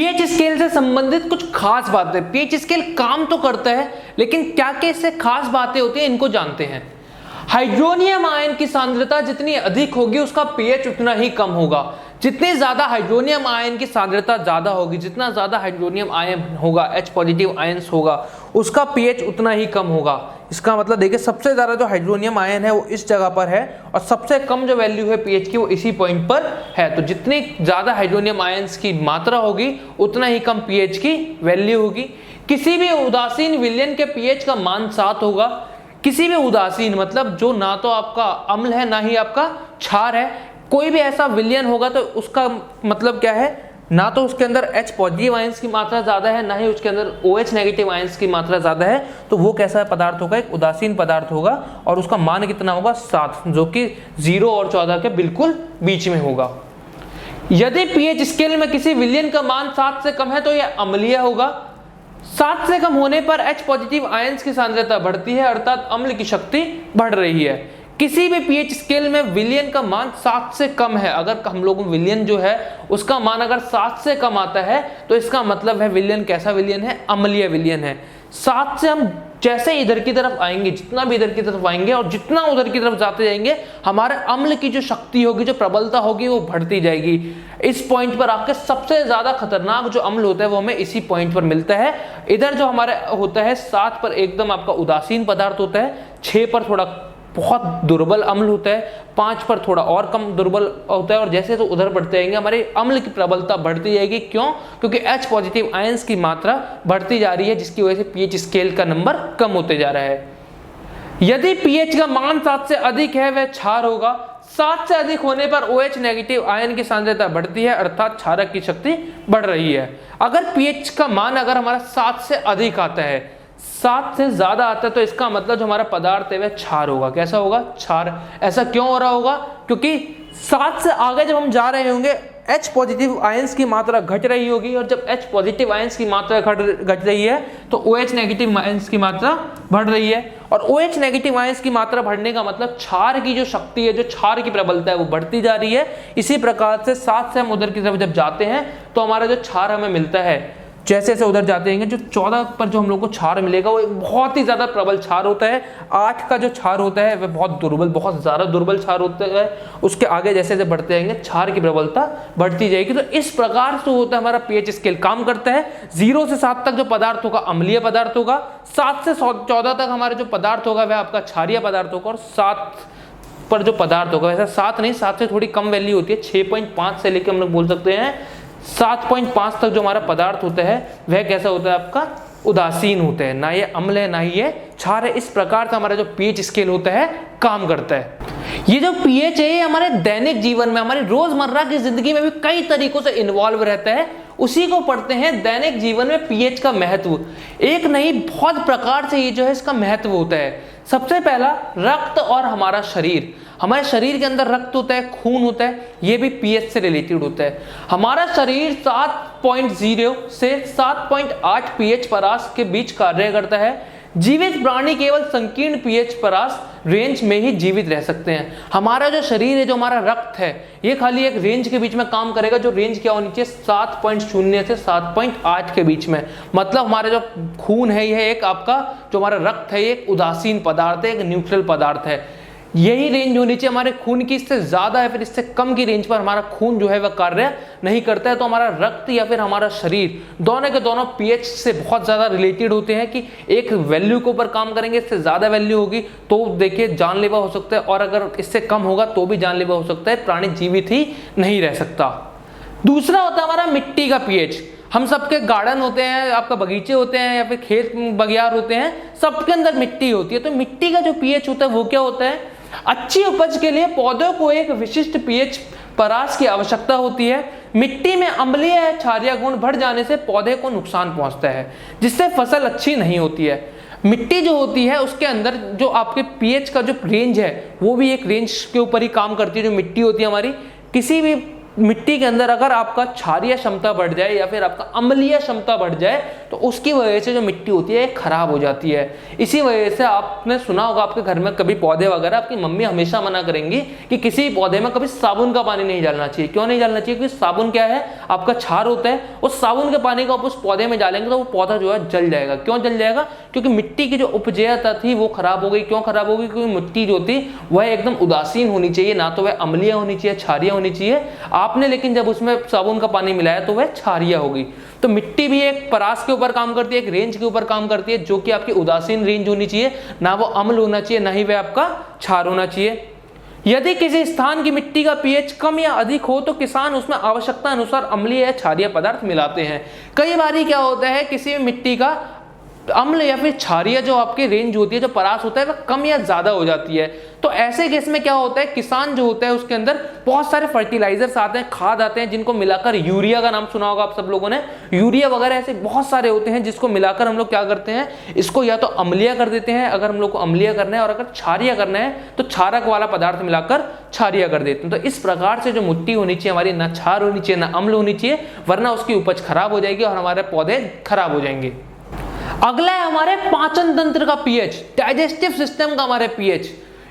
PH scale से संबंधित कुछ खास बातें। पीएच स्केल काम तो करता है, लेकिन क्या क्या इससे खास बातें होती हैं इनको जानते हैं। हाइड्रोनियम आयन की सांद्रता जितनी अधिक होगी उसका पीएच उतना ही कम होगा। जितनी ज्यादा हाइड्रोनियम आयन की सांद्रता ज्यादा होगी, जितना ज्यादा हाइड्रोनियम आयन होगा, H पॉजिटिव आयंस होगा, उसका पीएच उतना ही कम होगा। इसका मतलब देखिए सबसे ज्यादा जो हाइड्रोनियम आयन है वो इस जगह पर है और सबसे कम जो वैल्यू है पीएच की वो इसी पॉइंट पर है। तो जितनी ज्यादा हाइड्रोनियम आयंस की मात्रा होगी उतना ही कम पीएच की वैल्यू होगी। किसी भी उदासीन विलयन के पीएच का मान 7 होगा। किसी भी उदासीन मतलब जो ना तो आपका अम्ल है ना ही आपका क्षार है, कोई भी ऐसा विलयन होगा तो उसका मतलब क्या है, ना तो उसके अंदर H पॉजिटिव आयंस की मात्रा ज्यादा है ना ही उसके अंदर OH नेगेटिव आयंस की मात्रा ज्यादा है, तो वो कैसा पदार्थ होगा, एक उदासीन पदार्थ होगा और उसका मान कितना होगा 7, जो कि 0 और 14 के बिल्कुल बीच में होगा। यदि पीएच स्केल में किसी विलयन का मान 7 से कम है तो यह अम्लीय होगा। 7 से कम होने पर H पॉजिटिव आयंस की सांद्रता बढ़ती है, अर्थात अम्ल की शक्ति बढ़ रही है। किसी भी पीएच स्केल में विलयन का मान 7 से कम है, अगर हम लोग विलयन जो है उसका मान अगर 7 से कम आता है तो इसका मतलब है विलयन कैसा विलयन है, अम्लीय विलयन है। 7 से हम जैसे इधर की तरफ आएंगे, जितना भी इधर की तरफ आएंगे और जितना उधर की तरफ जाते जाएंगे, हमारे अम्ल की जो शक्ति होगी, जो प्रबलता होगी वो बढ़ती जाएगी। इस पॉइंट पर आके सबसे ज्यादा खतरनाक जो अम्ल होता है वो हमें इसी पॉइंट पर मिलता है। इधर जो हमारे होता है 7 पर एकदम आपका उदासीन पदार्थ होता है, 6 पर थोड़ा बहुत दुर्बल अम्ल होता है, 5 पर थोड़ा और कम दुर्बल होता है और जैसे तो उधर बढ़ते जाएंगे हमारे अम्ल की प्रबलता बढ़ती जाएगी। क्यों? क्योंकि H पॉजिटिव आयंस की मात्रा बढ़ती जा रही है, जिसकी वजह से पीएच स्केल का नंबर कम होते जा रहा है। यदि पीएच का मान 7 से अधिक है वह क्षार होगा। 7 से अधिक होने पर OH नेगेटिव आयन की सांद्रता बढ़ती है, अर्थात क्षारक की शक्ति बढ़ रही है। अगर पीएच का मान अगर हमारा 7 से अधिक आता है, 7 से ज्यादा आता है, तो इसका मतलब जो हमारा पदार्थ है वह क्षार होगा। कैसा होगा? क्षार। ऐसा क्यों हो रहा होगा? क्योंकि 7 से आगे जब हम जा रहे होंगे H पॉजिटिव आयंस की मात्रा घट रही होगी और जब H पॉजिटिव आयंस की मात्रा घट रही है तो OH नेगेटिव आयंस की मात्रा बढ़ रही है और OH नेगेटिव आयंस की मात्रा बढ़ने का मतलब क्षार की जो शक्ति है, जो क्षार की प्रबलता है वो बढ़ती जा रही है। इसी प्रकार से 7 से हम उधर की तरफ जब जाते हैं तो हमारा जो क्षार हमें मिलता है, जैसे जैसे उधर जाते हैं जो 14 पर जो हम लोग को क्षार मिलेगा वो एक बहुत ही ज्यादा प्रबल क्षार होता है। 8 का जो क्षार होता है वह बहुत दुर्बल, बहुत ज्यादा दुर्बल क्षार होता है। उसके आगे जैसे जैसे बढ़ते जाएंगे क्षार की प्रबलता बढ़ती जाएगी। तो इस प्रकार से होता है हमारा पीएच स्केल काम करता है। 0 से 7 तक जो पदार्थ होगा अम्लीय पदार्थ होगा, 7 से 14 तक हमारा जो पदार्थ होगा वह आपका क्षारीय पदार्थ होगा और 7 पर जो पदार्थ होगा, वैसा 7 नहीं, 7 से थोड़ी कम वैल्यू होती है, 6.5 से लेकर हम लोग बोल सकते हैं 7.5 तक जो हमारा पदार्थ होता है वह कैसा होता है, आपका उदासीन होता है, ना ये अम्ल है ना ही ये क्षार है। इस प्रकार से हमारा जो पीएच स्केल होता है काम करता है। ये जो पीएच है ये हमारे दैनिक जीवन में, हमारी रोजमर्रा की जिंदगी में भी कई तरीकों से इन्वॉल्व रहता है। उसी को पढ़ते हैं दैनिक जीवन में पीएच का महत्व। एक नहीं बहुत प्रकार से ये जो है इसका महत्व होता है। सबसे पहला रक्त और हमारा शरीर। हमारे शरीर के अंदर रक्त होता है, खून होता है, ये भी पीएच से रिलेटेड होता है। हमारा शरीर 7.0 से 7.8 पीएच परास के बीच कार्य करता है। जीवित प्राणी केवल संकीर्ण पीएच परास रेंज में ही जीवित रह सकते हैं। हमारा जो शरीर है, जो हमारा रक्त है, ये खाली एक रेंज के बीच में काम करेगा, जो रेंज क्या होनी चाहिए 7.0 से 7.8 के बीच में। मतलब हमारा जो खून है यह एक आपका जो हमारा रक्त है ये एक उदासीन पदार्थ है, एक न्यूट्रल पदार्थ है। यही रेंज होनी चाहिए हमारे खून की। इससे ज्यादा या फिर इससे कम की रेंज पर हमारा खून जो है वह कार्य नहीं करता है। तो हमारा रक्त या फिर हमारा शरीर दोनों के दोनों पीएच से बहुत ज्यादा रिलेटेड होते हैं कि एक वैल्यू के ऊपर काम करेंगे, इससे ज्यादा वैल्यू होगी तो देखिए जानलेवा हो सकता है और अगर इससे कम होगा तो भी जानलेवा हो सकता है, प्राणी जीवित ही नहीं रह सकता। दूसरा होता है हमारा मिट्टी का पीएच। हम सबके गार्डन होते हैं, आपका बगीचे होते हैं या फिर खेत बगियार होते हैं, सबके अंदर मिट्टी होती है। तो मिट्टी का जो पीएच होता है वो क्या होता है? अच्छी उपज के लिए पौधों को एक विशिष्ट पीएच परास की आवश्यकता होती है। मिट्टी में अम्लीय या क्षारीय गुण बढ़ जाने से पौधे को नुकसान पहुंचता है, जिससे फसल अच्छी नहीं होती है। मिट्टी जो होती है उसके अंदर जो आपके पीएच का जो रेंज है वो भी एक रेंज के ऊपर ही काम करती है। जो मिट्टी होती है हमारी, किसी भी मिट्टी के अंदर अगर आपका क्षारीय क्षमता बढ़ जाए या फिर आपका अम्लीय क्षमता बढ़ जाए तो उसकी वजह से जो मिट्टी होती है खराब हो जाती है। इसी वजह से आपने सुना होगा आपके घर में कभी पौधे वगैरह, आपकी मम्मी हमेशा मना करेंगी कि किसी पौधे में कभी साबुन का पानी नहीं डालना चाहिए। क्यों नहीं डालना चाहिए? क्योंकि साबुन क्या है, आपका क्षार होता है, उस साबुन के पानी को आप उस पौधे में डालेंगे तो वो पौधा जो है जल जाएगा। क्यों जल जाएगा? क्योंकि मिट्टी की जो उपजेयता थी वो खराब हो गई। क्यों खराब हो गई? क्योंकि मिट्टी जो थी वह एकदम उदासीन होनी चाहिए, ना तो वह अम्लीय होनी चाहिए, क्षारीय होनी चाहिए। आपने लेकिन जब उसमें साबुन का पानी मिलाया तो वह क्षारीय हो गई। तो मिट्टी भी एक परास के ऊपर काम करती है, एक रेंज के ऊपर काम करती है, जो कि आपकी उदासीन रेंज होनी चाहिए, ना वो अम्ल होना चाहिए, ना ही वह आपका क्षार होना चाहिए। यदि किसी स्थान की मिट्टी का पीएच कम या अधिक हो तो किसान उसमें आवश्यकता अनुसार अम्लीय या क्षारीय पदार्थ मिलाते हैं। कई बार क्या होता है, किसी भी मिट्टी का अम्ल या फिर क्षारीय जो आपकी रेंज होती है, जो परास होता है, वह कम या ज्यादा हो जाती है। तो ऐसे केस में क्या होता है, किसान जो होता है उसके अंदर बहुत सारे फर्टिलाइजर्स आते हैं, खाद आते हैं, जिनको मिलाकर, यूरिया का नाम सुना होगा आप सब लोगों ने, यूरिया वगैरह ऐसे बहुत सारे होते हैं जिसको मिलाकर हम लोग क्या करते हैं, इसको या तो अम्लीय कर देते हैं अगर हम लोग को अम्लीय करना है, और अगर क्षारीय करना है तो क्षारक वाला पदार्थ मिलाकर क्षारीय कर देते हैं। तो इस प्रकार से जो मिट्टी होनी चाहिए हमारी, ना क्षार होनी चाहिए ना अम्ल होनी चाहिए, वरना उसकी उपज खराब हो जाएगी और हमारे पौधे खराब हो जाएंगे। अगला है हमारे पाचन तंत्र का पीएच, डाइजेस्टिव सिस्टम का हमारे पीएच।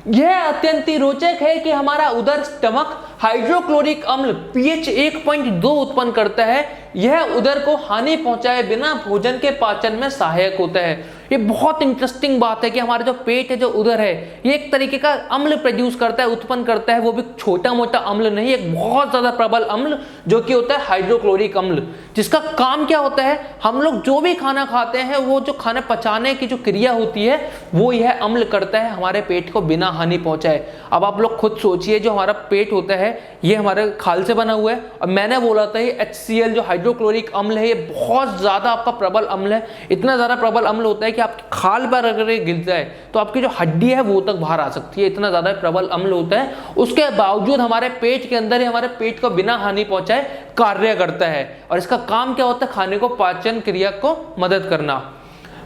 यह अत्यंत ही रोचक है कि हमारा उदर, स्टमक हाइड्रोक्लोरिक अम्ल पीएच 1.2 उत्पन्न करता है। यह उदर को हानि पहुंचाए बिना भोजन के पाचन में सहायक होता है। ये बहुत इंटरेस्टिंग बात है कि हमारा जो पेट है, जो उदर है, ये एक तरीके का अम्ल प्रोड्यूस करता है, उत्पन्न करता है। वो भी छोटा मोटा अम्ल नहीं, एक बहुत ज्यादा प्रबल अम्ल जो कि होता है हाइड्रोक्लोरिक अम्ल, जिसका काम क्या होता है, हम लोग जो भी खाना खाते हैं वो जो खाना पचाने की जो क्रिया होती है वो यह अम्ल करता है हमारे पेट को बिना हानि पहुंचाए। अब आप लोग खुद सोचिए, जो हमारा पेट होता है ये हमारे खाल से बना हुआ है, और मैंने बोला था ये HCl जो हाइड्रोक्लोरिक अम्ल है ये बहुत ज्यादा आपका प्रबल अम्ल है। इतना ज्यादा प्रबल अम्ल होता है कि आपकी खाल पर अगर ये गिर जाए तो आपकी जो हड्डी है वो तक बाहर आ सकती है, इतना ज्यादा प्रबल अम्ल होता है। उसके बावजूद हमारे पेट के अंदर ही हमारे पेट को बिना हानि पहुंचाए कार्य करता है, और इसका काम क्या होता है, खाने को पाचन क्रिया को मदद करना।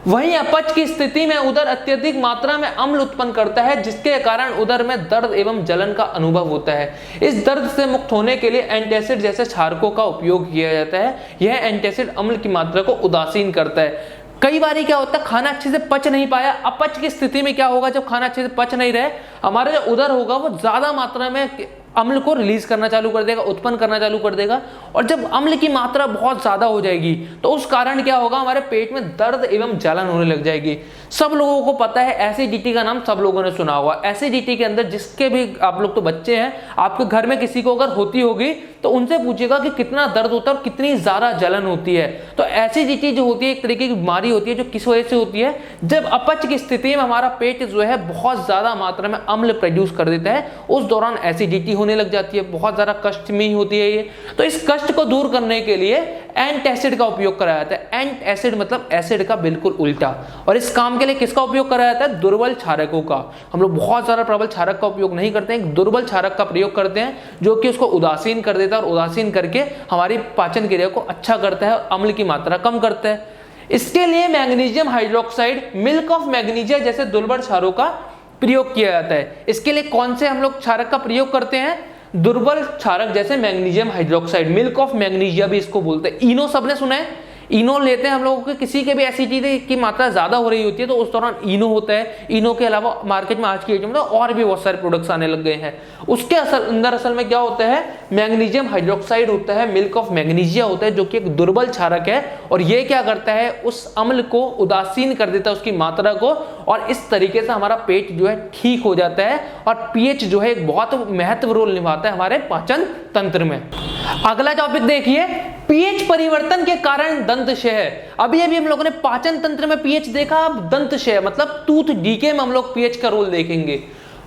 वहीं अपच की स्थिति में उदर अत्यधिक मात्रा में अम्ल उत्पन्न करता है, जिसके कारण उदर में दर्द एवं जलन का अनुभव होता है। इस दर्द से मुक्त होने के लिए एंटासिड जैसे क्षारकों का उपयोग किया जाता है। यह एंटासिड अम्ल की मात्रा को उदासीन करता है। कई बार क्या होता है, खाना अच्छे से पच नहीं पाया। अपच की स्थिति में क्या होगा, जब खाना अच्छे से पच नहीं रहे, हमारा जो उदर होगा वो ज्यादा मात्रा में अम्ल को रिलीज करना चालू कर देगा, उत्पन्न करना चालू कर देगा, और जब अम्ल की मात्रा बहुत ज्यादा हो जाएगी तो उस कारण क्या होगा, हमारे पेट में दर्द एवं जलन होने लग जाएगी। सब लोगों को पता है एसिडिटी का नाम, सब लोगों ने सुना होगा। एसिडिटी के अंदर जिसके भी, आप लोग तो बच्चे हैं, आपके घर में किसी को अगर होती होगी तो उनसे पूछेगा कि कितना दर्द होता है और कितनी ज्यादा जलन होती है। तो एसिडिटी जो होती है एक तरीके की बीमारी होती है, जो किस वजह से होती है, जब अपच की स्थिति में हमारा पेट जो है बहुत ज्यादा मात्रा में अम्ल प्रोड्यूस कर देता है, उस दौरान एसिडिटी होने लग जाती है, बहुत ज्यादा कष्ट में होती है ये। तो इस कष्ट को दूर करने के लिए एंटासिड का उपयोग कराया जाता है। एंटासिड मतलब एसिड का बिल्कुल उल्टा। और इस काम के लिए किसका उपयोग कराया जाता है, दुर्बल क्षारकों का। हम लोग बहुत ज्यादा प्रबल क्षारक का उपयोग नहीं करते हैं, दुर्बल क्षारक का प्रयोग करते हैं, जो कि उसको उदासीन कर देता है, और उदासीन करके हमारी पाचन क्रिया को अच्छा करता है और अम्ल की मात्रा कम करता है। इसके लिए magnesium hydroxide, milk of magnesia जैसे दुर्बल क्षारों का प्रयोग किया जाता है। इसके लिए कौन से हम लोग क्षारक का प्रयोग करते हैं, दुर्बल क्षारक जैसे magnesium hydroxide, milk of magnesia भी इसको बोलते हैं। इनो सबने सुना है, इनो लेते हैं हम लोगों को, किसी के भी एसिडिटी की मात्रा ज्यादा हो रही होती है तो उस दौरान इनो होता है। इनो के अलावा मार्केट में आज की डेट में और भी बहुत सारे प्रोडक्ट्स आने लग गए हैं। उसके अंदर असल में क्या होता है, मैग्नीशियम हाइड्रोक्साइड होता है, मिल्क ऑफ मैग्नीशिया होता है, जो कि एक दुर्बल क्षारक है, और ये क्या करता है, उस अम्ल को उदासीन कर देता है, उसकी मात्रा को, और इस तरीके से हमारा पेट जो है ठीक हो जाता है, और पीएच जो है एक बहुत महत्वपूर्ण रोल निभाता है हमारे पाचन तंत्र में। अगला टॉपिक देखिए, पीएच परिवर्तन के कारण दंतक्षय। अभी हम लोगों ने पाचन तंत्र में पीएच देखा, अब दंतक्षय मतलब टूथ डीके में हम लोग पीएच का रोल देखेंगे।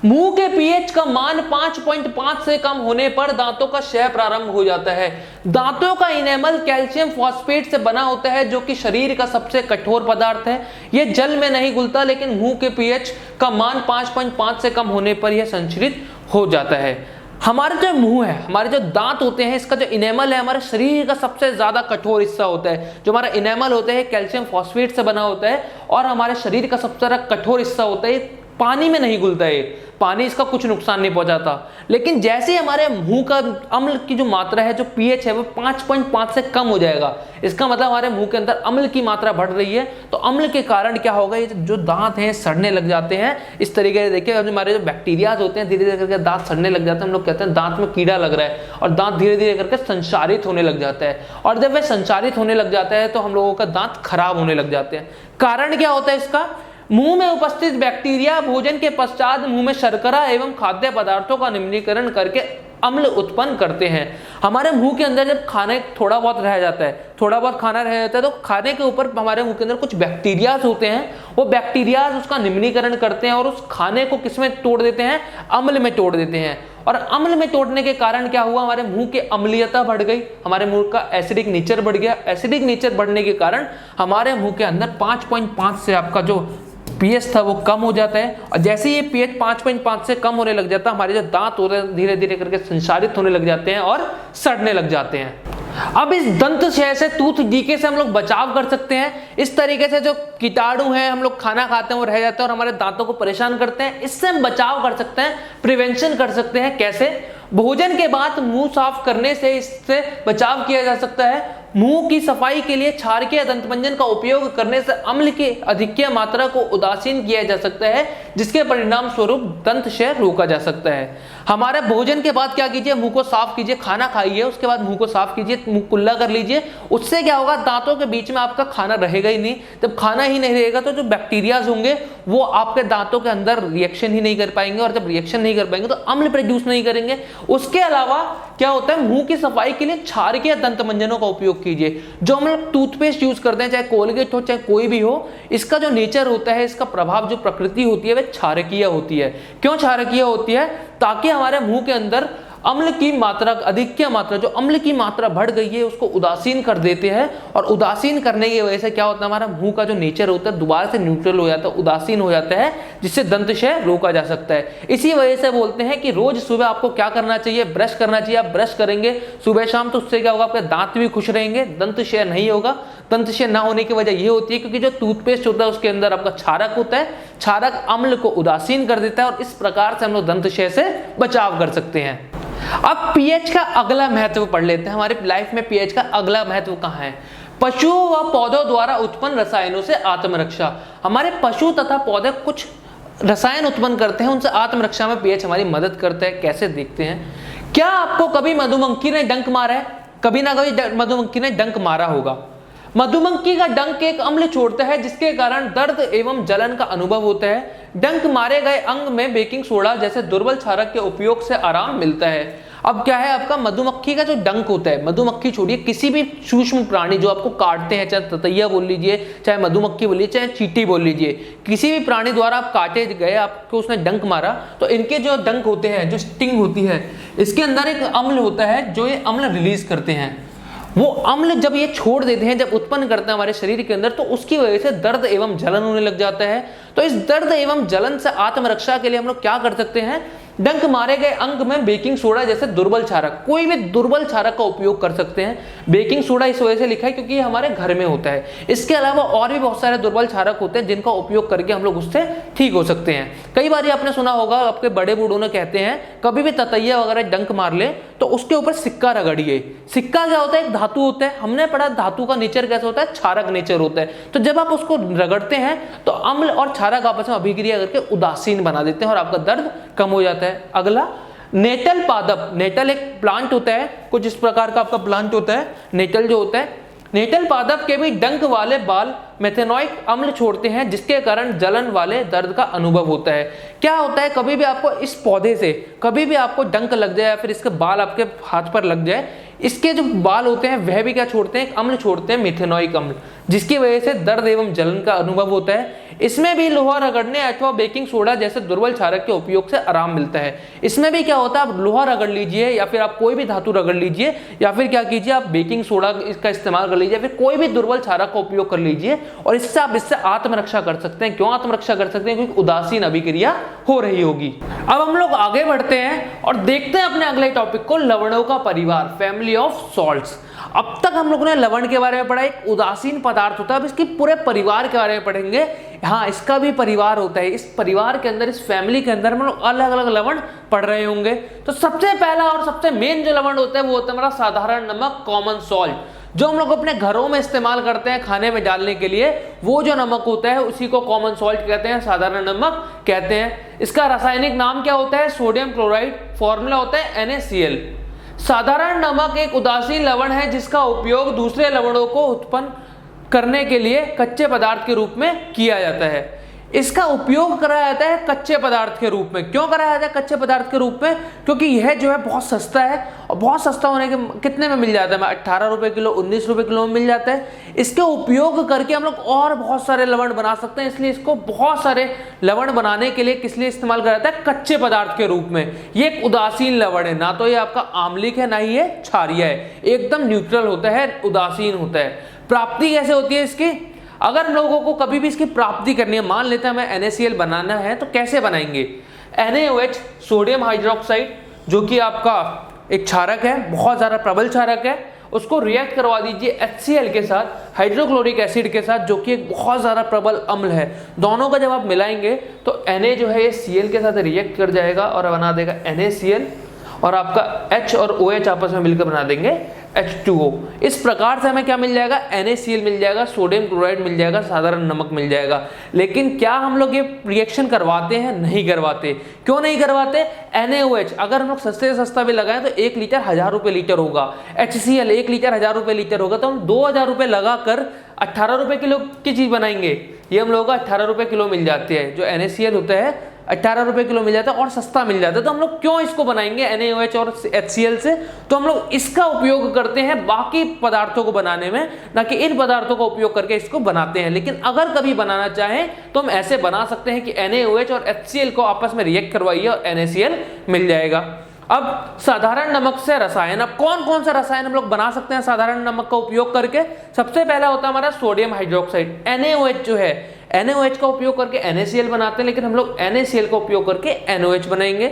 मुंह के पीएच का मान 5.5 से कम होने पर दांतों का क्षय प्रारंभ हो जाता है। दांतों का इनेमल कैल्शियम फॉस्फेट से बना होता है, जो कि शरीर का सबसे कठोर पदार्थ है। यह जल में नहीं घुलता, लेकिन मुंह के पीएच का मान 5.5 से कम होने पर यह संचरित हो जाता है। हमारा जो मुंह है, हमारे जो दांत होते हैं, इसका जो इनेमल है हमारे शरीर का सबसे ज्यादा कठोर हिस्सा होता है। जो हमारा इनेमल होता है कैल्शियम फॉस्फेट से बना होता है, और हमारे शरीर का सबसे ज्यादा कठोर हिस्सा होता है, पानी में नहीं घुलता है। पानी इसका कुछ नुकसान नहीं पहुंचाता। लेकिन जैसे ही हमारे मुंह का अम्ल की जो मात्रा है, जो पीएच है, वो 5.5 से कम हो जाएगा, इसका मतलब हमारे मुंह के अंदर अम्ल की मात्रा बढ़ रही है। तो अम्ल के कारण क्या होगा, ये जो दांत हैं सड़ने लग जाते हैं। इस तरीके से देखिए हमारे जो बैक्टीरियाज होते हैं धीरे धीरे करके दांत सड़ने लग जाते हैं। हम लोग कहते हैं दांत में कीड़ा लग रहा है, और दांत धीरे धीरे करके संचारित होने लग जाता है। और जब वह संचारित होने लग जाता है तो हम लोगों का दांत खराब होने लग जाते हैं। कारण क्या होता है इसका, मुंह में उपस्थित बैक्टीरिया भोजन के पश्चात मुंह में शर्करा एवं खाद्य पदार्थों का निम्नीकरण करके अम्ल उत्पन्न करते हैं। हमारे मुंह के अंदर जब खाने थोड़ा बहुत रह जाता है, थोड़ा बहुत खाना रह जाता है, तो खाने के ऊपर हमारे मुंह के अंदर कुछ बैक्टीरियाज होते हैं, वो बैक्टीरियाज उसका निम्नीकरण करते हैं और उस खाने को किस में तोड़ देते हैं, अम्ल में तोड़ देते हैं। और अम्ल में तोड़ने के कारण क्या हुआ, हमारे मुंह की अम्लीयता बढ़ गई, हमारे मुंह का एसिडिक नेचर बढ़ गया। एसिडिक नेचर बढ़ने के कारण हमारे मुंह के अंदर 5.5 से आपका जो पीएच था वो कम हो जाता है। और जैसे ये पीएच 5.5 से कम होने लग जाता है, हमारे जो दांत होते हैं धीरे धीरे करके संचारित होने लग जाते हैं और सड़ने लग जाते हैं। अब इस दंत क्षय से, टूथ डीके से हम लोग बचाव कर सकते हैं। इस तरीके से जो कीटाणु हैं, हम लोग खाना खाते हैं वो रह जाते हैं और हमारे दांतों को परेशान करते हैं, इससे हम बचाव कर सकते हैं, प्रिवेंशन कर सकते हैं। कैसे, भोजन के बाद मुंह साफ करने से इससे बचाव किया जा सकता है। मुंह की सफाई के लिए क्षारकीय दंतमंजन का उपयोग करने से अम्ल की अधिक्य मात्रा को उदासीन किया जा सकता है, जिसके परिणाम स्वरूप दंत क्षय रोका जा सकता है। हमारे भोजन के बाद क्या कीजिए, मुंह को साफ कीजिए, खाना खाइए, उसके बाद मुंह को साफ कीजिए, मुंह कुल्ला कर लीजिए। उससे क्या होगा, दांतों के बीच में आपका खाना रहेगा ही नहीं। जब खाना ही नहीं रहेगा तो जो बैक्टीरियाज होंगे वो आपके दांतों के अंदर रिएक्शन ही नहीं कर पाएंगे, और जब रिएक्शन नहीं कर पाएंगे तो अम्ल प्रोड्यूस नहीं करेंगे। उसके अलावा क्या होता है, मुंह की सफाई के लिए क्षारकीय दंतमंजनों का उपयोग कीजिए। जो हम लोग टूथपेस्ट यूज करते हैं, चाहे कोलगेट हो चाहे कोई भी हो, इसका जो नेचर होता है, इसका प्रभाव, जो प्रकृति होती है, वह क्षारकीय होती है। क्यों क्षारकीय होती है, ताकि हमारे मुंह के अंदर अम्ल की मात्रा, अधिक्य मात्रा, जो अम्ल की मात्रा बढ़ गई है उसको उदासीन कर देते हैं। और उदासीन करने की वजह से क्या होता है, हमारा मुंह का जो नेचर होता है दोबारा से न्यूट्रल हो जाता है, उदासीन हो जाता है, जिससे दंत क्षय रोका जा सकता है। इसी वजह से बोलते हैं कि रोज सुबह आपको क्या करना चाहिए, ब्रश करना चाहिए। आप ब्रश करेंगे सुबह शाम तो उससे क्या होगा, आपके दांत भी खुश रहेंगे, दंत क्षय नहीं होगा। दंत क्षय ना होने की वजह यह होती है क्योंकि जो टूथपेस्ट होता है उसके अंदर आपका क्षारक होता है, क्षारक अम्ल को उदासीन कर देता है, और इस प्रकार से हम लोग दंत क्षय से बचाव कर सकते हैं। अब पीएच का अगला महत्व पढ़ लेते हैं। हमारी लाइफ में पीएच का अगला महत्व कहाँ है, पशुओं व पौधों द्वारा उत्पन्न रसायनों से आत्मरक्षा। हमारे पशु तथा पौधे कुछ रसायन उत्पन्न करते हैं, उनसे आत्मरक्षा में पीएच हमारी मदद करता है। कैसे, देखते हैं। क्या आपको कभी मधुमक्खी ने डंक मारा है? कभी ना कभी मधुमक्खी ने डंक मारा होगा। मधुमक्खी का डंक एक अम्ल छोड़ता है, जिसके कारण दर्द एवं जलन का अनुभव होता है। डंक मारे गए अंग में बेकिंग सोडा जैसे दुर्बल क्षारक के उपयोग से आराम मिलता है। अब क्या है, आपका मधुमक्खी का जो डंक होता है, मधुमक्खी छोड़िए, किसी भी सूक्ष्म प्राणी जो आपको काटते हैं, चाहे ततैया बोल लीजिए, चाहे मधुमक्खी बोलिए, चाहे चींटी बोल लीजिए, किसी भी प्राणी द्वारा आप काटे गए, आपको उसने डंक मारा, तो इनके जो डंक होते हैं, जो स्टिंग होती है, इसके अंदर एक अम्ल होता है जो ये अम्ल रिलीज करते हैं। वो अम्ल जब ये छोड़ देते हैं, जब उत्पन्न करते हैं हमारे शरीर के अंदर, तो उसकी वजह से दर्द एवं जलन होने लग जाता है। तो इस दर्द एवं जलन से आत्मरक्षा के लिए हम लोग क्या कर सकते हैं, डंक मारे गए अंग में बेकिंग सोडा जैसे दुर्बल क्षारक, कोई भी दुर्बल क्षारक का उपयोग कर सकते हैं। बेकिंग सोडा इस वजह से लिखा है क्योंकि ये हमारे घर में होता है। इसके अलावा और भी बहुत सारे दुर्बल क्षारक होते हैं जिनका उपयोग करके हम लोग उससे ठीक हो सकते हैं। कई बार आपने सुना होगा, आपके बड़े बूढ़ों ने कहते हैं, कभी भी ततैया वगैरह डंक मार ले तो उसके ऊपर सिक्का रगड़िए। सिक्का क्या होता है, एक धातु होता है। हमने पढ़ा धातु का नेचर कैसा होता है, क्षारक नेचर होता है। तो जब आप उसको रगड़ते हैं तो अम्ल और क्षारक आपस में अभिक्रिया करके उदासीन बना देते हैं और आपका दर्द कम हो जाता है। अगला, नेटल पादप। नेटल एक प्लांट होता है, कुछ इस प्रकार का आपका प्लांट होता है। नेटल जो होता है, नेटल पादप के भी डंक वाले बाल मेथेनॉइक अम्ल छोड़ते हैं, जिसके कारण जलन वाले दर्द का अनुभव होता है। क्या होता है, कभी भी आपको इस पौधे से कभी भी आपको डंक लग जाए या फिर इसके बाल आपके हाथ पर लग जाए, इसके जो बाल होते हैं वह भी क्या छोड़ते हैं, एक अम्ल छोड़ते हैं, मेथेनॉइक अम्ल, जिसकी वजह से दर्द एवं जलन का अनुभव होता है। इसमें भी लोहा रगड़ने अथवा बेकिंग सोडा जैसे दुर्बल क्षारक के उपयोग से आराम मिलता है। इसमें भी क्या होता है, आप लोहा रगड़ लीजिए या फिर आप कोई भी धातु रगड़ लीजिए, या फिर क्या कीजिए, आप बेकिंग सोडा इसका इस्तेमाल कर लीजिए, फिर कोई भी दुर्बल क्षारक का उपयोग कर लीजिए, और इससे आप आत्मरक्षा कर सकते हैं। क्यों आत्मरक्षा कर सकते हैं, क्योंकि उदासीन अभिक्रिया हो रही होगी। अब हम लोग आगे बढ़ते हैं और देखते हैं अपने अगले टॉपिक को, लवणों का परिवार, फैमिली ऑफ सॉल्ट्स। अब तक हम लोगों ने लवण के बारे में पढ़ा, एक उदासीन पदार्थ होता है। अब इसके पूरे परिवार के बारे में पढ़ेंगे। हाँ, इसका भी परिवार होता है, इस परिवार के अंदर, इस फैमिली के अंदर हम लोग अलग अलग लवण पढ़ रहे होंगे। तो सबसे पहला और सबसे मेन जो लवण होता है वो होता है हमारा साधारण नमक, कॉमन सॉल्ट, जो हम लोग अपने घरों में इस्तेमाल करते हैं खाने में डालने के लिए। वो जो नमक होता है उसी को कॉमन सॉल्ट कहते हैं, साधारण नमक कहते हैं। इसका रासायनिक नाम क्या होता है? Sodium chloride. फॉर्मूला होता है NaCl। साधारण नमक एक उदासीन लवण है जिसका उपयोग दूसरे लवणों को उत्पन्न करने के लिए कच्चे पदार्थ के रूप में किया जाता है। इसका उपयोग कराया जाता है कच्चे पदार्थ के रूप में। क्यों कराया जाता है कच्चे पदार्थ के रूप में? क्योंकि यह जो है बहुत सस्ता है, और बहुत सस्ता होने के कितने में मिल जाता है? 18 रुपए किलो, 19 रुपए किलो में मिल जाता है। इसके उपयोग करके हम लोग और बहुत सारे लवण बना सकते हैं, इसलिए इसको बहुत सारे लवण बनाने के लिए किस लिए इस्तेमाल करा जाता है? कच्चे पदार्थ के रूप में। ये एक उदासीन लवण है, ना तो ये आपका आम्लिक है ना ही ये क्षारीय है, एकदम न्यूट्रल होता है, उदासीन होता है। प्राप्ति कैसे होती है इसकी? अगर हम लोगों को कभी भी इसकी प्राप्ति करनी है, मान लेते हैं हमें NaCl बनाना है, तो कैसे बनाएंगे? NaOH, सोडियम हाइड्रोक्साइड, जो कि आपका एक क्षारक है, बहुत ज़्यादा प्रबल क्षारक है, उसको रिएक्ट करवा दीजिए HCl के साथ, हाइड्रोक्लोरिक एसिड के साथ, जो कि एक बहुत ज़्यादा प्रबल अम्ल है। दोनों का जब आप मिलाएंगे तो Na जो है ये Cl के साथ रिएक्ट कर जाएगा और बना देगा NaCl, और आपका H और OH आपस में मिलकर बना देंगे H2O। इस प्रकार से हमें क्या मिल जाएगा? NaCl मिल जाएगा, सोडियम क्लोराइड मिल जाएगा, साधारण नमक मिल जाएगा। लेकिन क्या हम लोग ये रिएक्शन करवाते हैं? नहीं करवाते। क्यों नहीं करवाते? NaOH अगर हम लोग सस्ते से सस्ता भी लगाएं तो 1 लीटर 1000 रुपये लीटर होगा। HCl 1 लीटर 1000 रुपये लीटर होगा, तो हम 2000 रुपये लगा कर 18 रुपये किलो की चीज़ बनाएंगे। ये हम लोगों को 18 रुपये किलो मिल जाती है। जो NaCl होता है 18 रुपये किलो मिल जाता है और सस्ता मिल जाता है। तो हम लोग क्यों इसको बनाएंगे NaOH और HCl से? तो हम लोग इसका उपयोग करते हैं बाकी पदार्थों को बनाने में, ना कि इन पदार्थों का उपयोग करके इसको बनाते हैं। लेकिन अगर कभी बनाना चाहें तो हम ऐसे बना सकते हैं कि NaOH और HCl को आपस में रिएक्ट करवाइए और NaCl मिल जाएगा। अब साधारण नमक से रसायन, अब कौन कौन सा रसायन हम लोग बना सकते हैं साधारण नमक का उपयोग करके? सबसे पहला होता है हमारा सोडियम हाइड्रोक्साइड। NaOH जो है, NaOH का उपयोग करके NaCl बनाते हैं, लेकिन हम लोग NaCl का उपयोग करके NaOH बनाएंगे।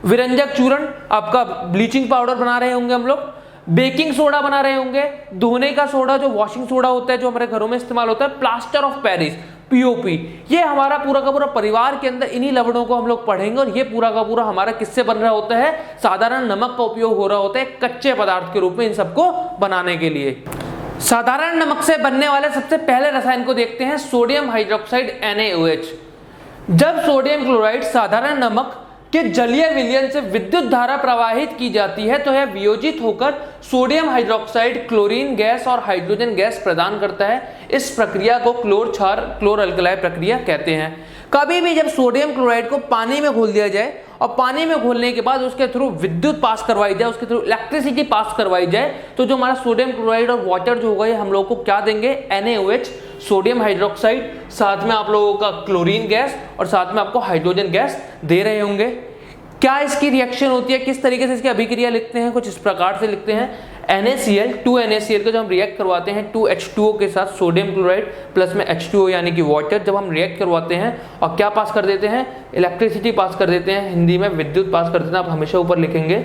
विरंजक चूर्ण, आपका ब्लीचिंग पाउडर बना रहे होंगे हम लोग, बेकिंग सोडा बना रहे होंगे, धोने का सोडा जो वॉशिंग सोडा होता है जो हमारे घरों में इस्तेमाल होता है, प्लास्टर ऑफ पेरिस POP। ये हमारा पूरा का पूरा परिवार के अंदर इन्हीं लवणों को हम लोग पढ़ेंगे, और ये पूरा का पूरा हमारा किससे बन रहा होता है? साधारण नमक का उपयोग हो रहा होता है कच्चे पदार्थ के रूप में इन सबको बनाने के लिए। साधारण नमक से बनने वाले सबसे पहले रसायन को देखते हैं, सोडियम हाइड्रोक्साइड NaOH। जब सोडियम क्लोराइड साधारण नमक के जलीय विलयन से विद्युत धारा प्रवाहित की जाती है तो यह वियोजित होकर सोडियम हाइड्रोक्साइड क्लोरीन गैस और हाइड्रोजन गैस प्रदान करता है। इस प्रक्रिया को क्लोर क्षार क्लोर अल्कलाई प्रक्रिया कहते हैं। कभी भी जब सोडियम क्लोराइड को पानी में घोल दिया जाए और पानी में घोलने के बाद उसके थ्रू विद्युत पास करवाई जाए, उसके थ्रू इलेक्ट्रिसिटी पास करवाई जाए, तो जो हमारा सोडियम क्लोराइड और वाटर जो होगा ये हम लोग को क्या देंगे? NaOH, सोडियम हाइड्रोक्साइड, साथ में आप लोगों का क्लोरीन गैस और साथ में आपको हाइड्रोजन गैस दे रहे होंगे। क्या इसकी रिएक्शन होती है? किस तरीके से इसकी अभिक्रिया लिखते हैं? कुछ इस प्रकार से लिखते हैं, NaCl 2NaCl को जब हम रिएक्ट करवाते हैं 2H2O के साथ, सोडियम क्लोराइड प्लस में H2O यानी कि वाटर, जब हम रिएक्ट करवाते हैं और क्या पास कर देते हैं? इलेक्ट्रिसिटी पास कर देते हैं, हिंदी में विद्युत पास कर देते हैं, आप हमेशा ऊपर लिखेंगे।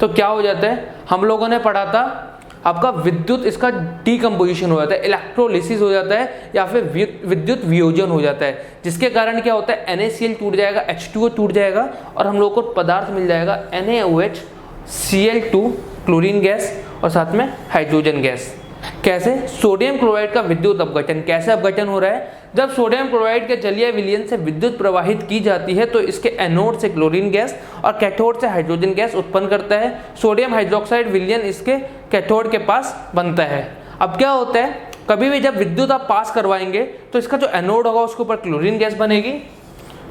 तो क्या हो जाता है? हम लोगों ने पढ़ा था आपका विद्युत, इसका डीकम्पोजिशन हो जाता है, इलेक्ट्रोलिसिस हो जाता है, या फिर विद्युत वियोजन हो जाता है, जिसके कारण क्या होता है? NaCl टूट जाएगा, H2O टूट जाएगा और हम लोग को पदार्थ मिल जाएगा NaOH, Cl2 क्लोरीन गैस और साथ में हाइड्रोजन गैस। कैसे? सोडियम क्लोराइड का विद्युत अपघटन। कैसे अपघटन हो रहा है? जब सोडियम क्लोराइड के जलीय विलयन से विद्युत प्रवाहित की जाती है तो इसके एनोड से क्लोरीन गैस और कैथोड से हाइड्रोजन गैस उत्पन्न करता है। सोडियम हाइड्रोक्साइड विलयन इसके कैथोड के पास बनता है। अब क्या होता है, कभी भी जब विद्युत आप पास करवाएंगे तो इसका जो एनोड होगा उसके ऊपर क्लोरीन गैस बनेगी,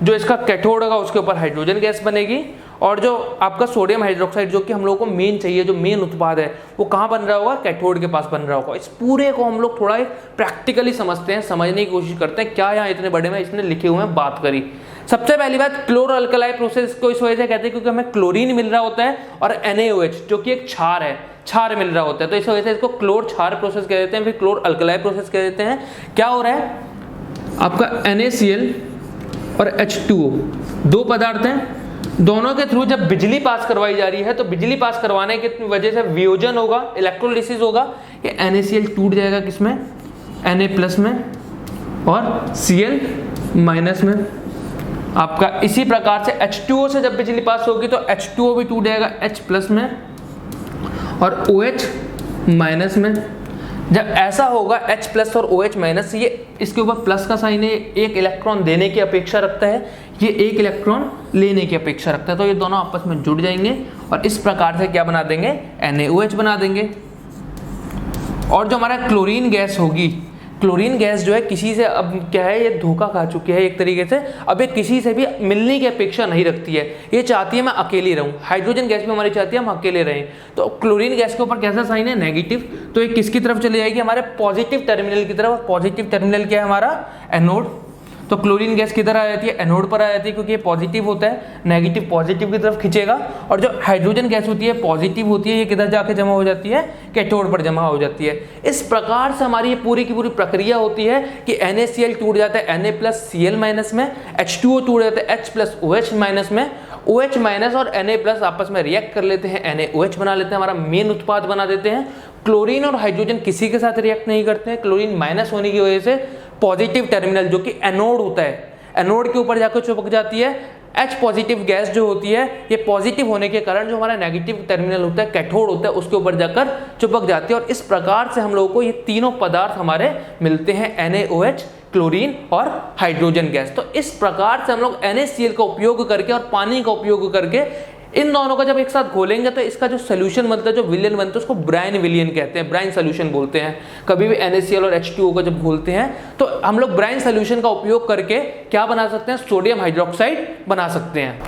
जो इसका कैथोड होगा उसके ऊपर हाइड्रोजन गैस बनेगी, और जो आपका सोडियम हाइड्रोक्साइड जो कि हम लोगों को मेन चाहिए, जो मेन उत्पाद है, वो कहाँ बन रहा होगा? कैथोड के पास बन रहा होगा। इस पूरे को हम लोग थोड़ा प्रैक्टिकली समझते हैं, समझने की कोशिश करते हैं क्या यहाँ इतने बड़े में इसने लिखे हुए हैं बात करी। सबसे पहली बात, क्लोरो अल्कलाई प्रोसेस को इस वजह से कहते हैं क्योंकि हमें क्लोरीन मिल रहा होता है और NaOH जो कि एक क्षार है, क्षार मिल रहा होता है, तो इस वजह से इसको क्लोर क्षार प्रोसेस कह देते हैं, फिर क्लोर अल्कलाई प्रोसेस कह देते हैं। क्या हो रहा है, आपका NaCl और H2O दो पदार्थ हैं, दोनों के थ्रू जब बिजली पास करवाई जा रही है तो बिजली पास करवाने की वजह से वियोजन होगा, इलेक्ट्रोलिसिस होगा, ये NaCl टूट जाएगा किसमें, Na+ में और Cl- में। आपका इसी प्रकार से H2O से जब बिजली पास होगी तो H2O भी टूट जाएगा H+ में और OH- में। जब ऐसा होगा H+ और OH-, ये इसके ऊपर प्लस का साइन है, एक इलेक्ट्रॉन देने की अपेक्षा रखता है, ये एक इलेक्ट्रॉन लेने की अपेक्षा रखता है, तो ये दोनों आपस में जुड़ जाएंगे और इस प्रकार से क्या बना देंगे, NaOH बना देंगे। और जो हमारा क्लोरीन गैस होगी, क्लोरीन गैस जो है किसी से अब क्या है, ये धोखा खा चुकी है एक तरीके से, अब ये किसी से भी मिलने की अपेक्षा नहीं रखती है, ये चाहती है मैं अकेली रहूं। हाइड्रोजन गैस भी हमारी चाहती है हम अकेले रहें, तो क्लोरीन गैस के ऊपर कैसा साइन है, नेगेटिव, तो ये किसकी तरफ चली जाएगी, हमारे पॉजिटिव टर्मिनल की तरफ। पॉजिटिव टर्मिनल क्या है हमारा, एनोड, तो क्लोरीन गैस किधर आ जाती है, एनोड पर आ जाती है, क्योंकि ये पॉजिटिव होता है, नेगेटिव पॉजिटिव की तरफ खींचेगा। और जो हाइड्रोजन गैस होती है पॉजिटिव होती है, ये किधर जाके जमा हो जाती है, कैथोड पर जमा हो जाती है। इस प्रकार से हमारी ये पूरी की पूरी प्रक्रिया होती है कि NaCl टूट जाता है Na+Cl- में, H2O टूट जाता है H+OH- में, OH- और Na+ आपस में रिएक्ट कर लेते हैं, NaOH बना लेते हैं, हमारा मेन उत्पाद बना देते हैं। क्लोरीन और हाइड्रोजन किसी के साथ रिएक्ट नहीं करते हैं, क्लोरीन माइनस होने की वजह से पॉजिटिव टर्मिनल जो कि एनोड होता है, एनोड के ऊपर जाकर चिपक जाती है। H- गैस जो होती है ये पॉजिटिव होने के कारण जो हमारा नेगेटिव टर्मिनल होता है, कैथोड होता है, उसके ऊपर जाकर चिपक जाती है और इस प्रकार से हम लोगों को ये तीनों पदार्थ हमारे मिलते हैं, NaOH, क्लोरीन और हाइड्रोजन गैस। तो इस प्रकार से हम लोग NaCl का उपयोग करके और पानी का उपयोग करके इन दोनों का जब एक साथ घोलेंगे तो इसका जो सोल्यूशन बनता है, जो विलयन बनता है, उसको ब्राइन विलयन कहते हैं, ब्राइन सोल्यूशन बोलते हैं। कभी भी NaCl और H2O को जब घोलते हैं तो हम लोग ब्राइन सोल्यूशन का उपयोग करके क्या बना सकते हैं, सोडियम हाइड्रोक्साइड बना सकते हैं।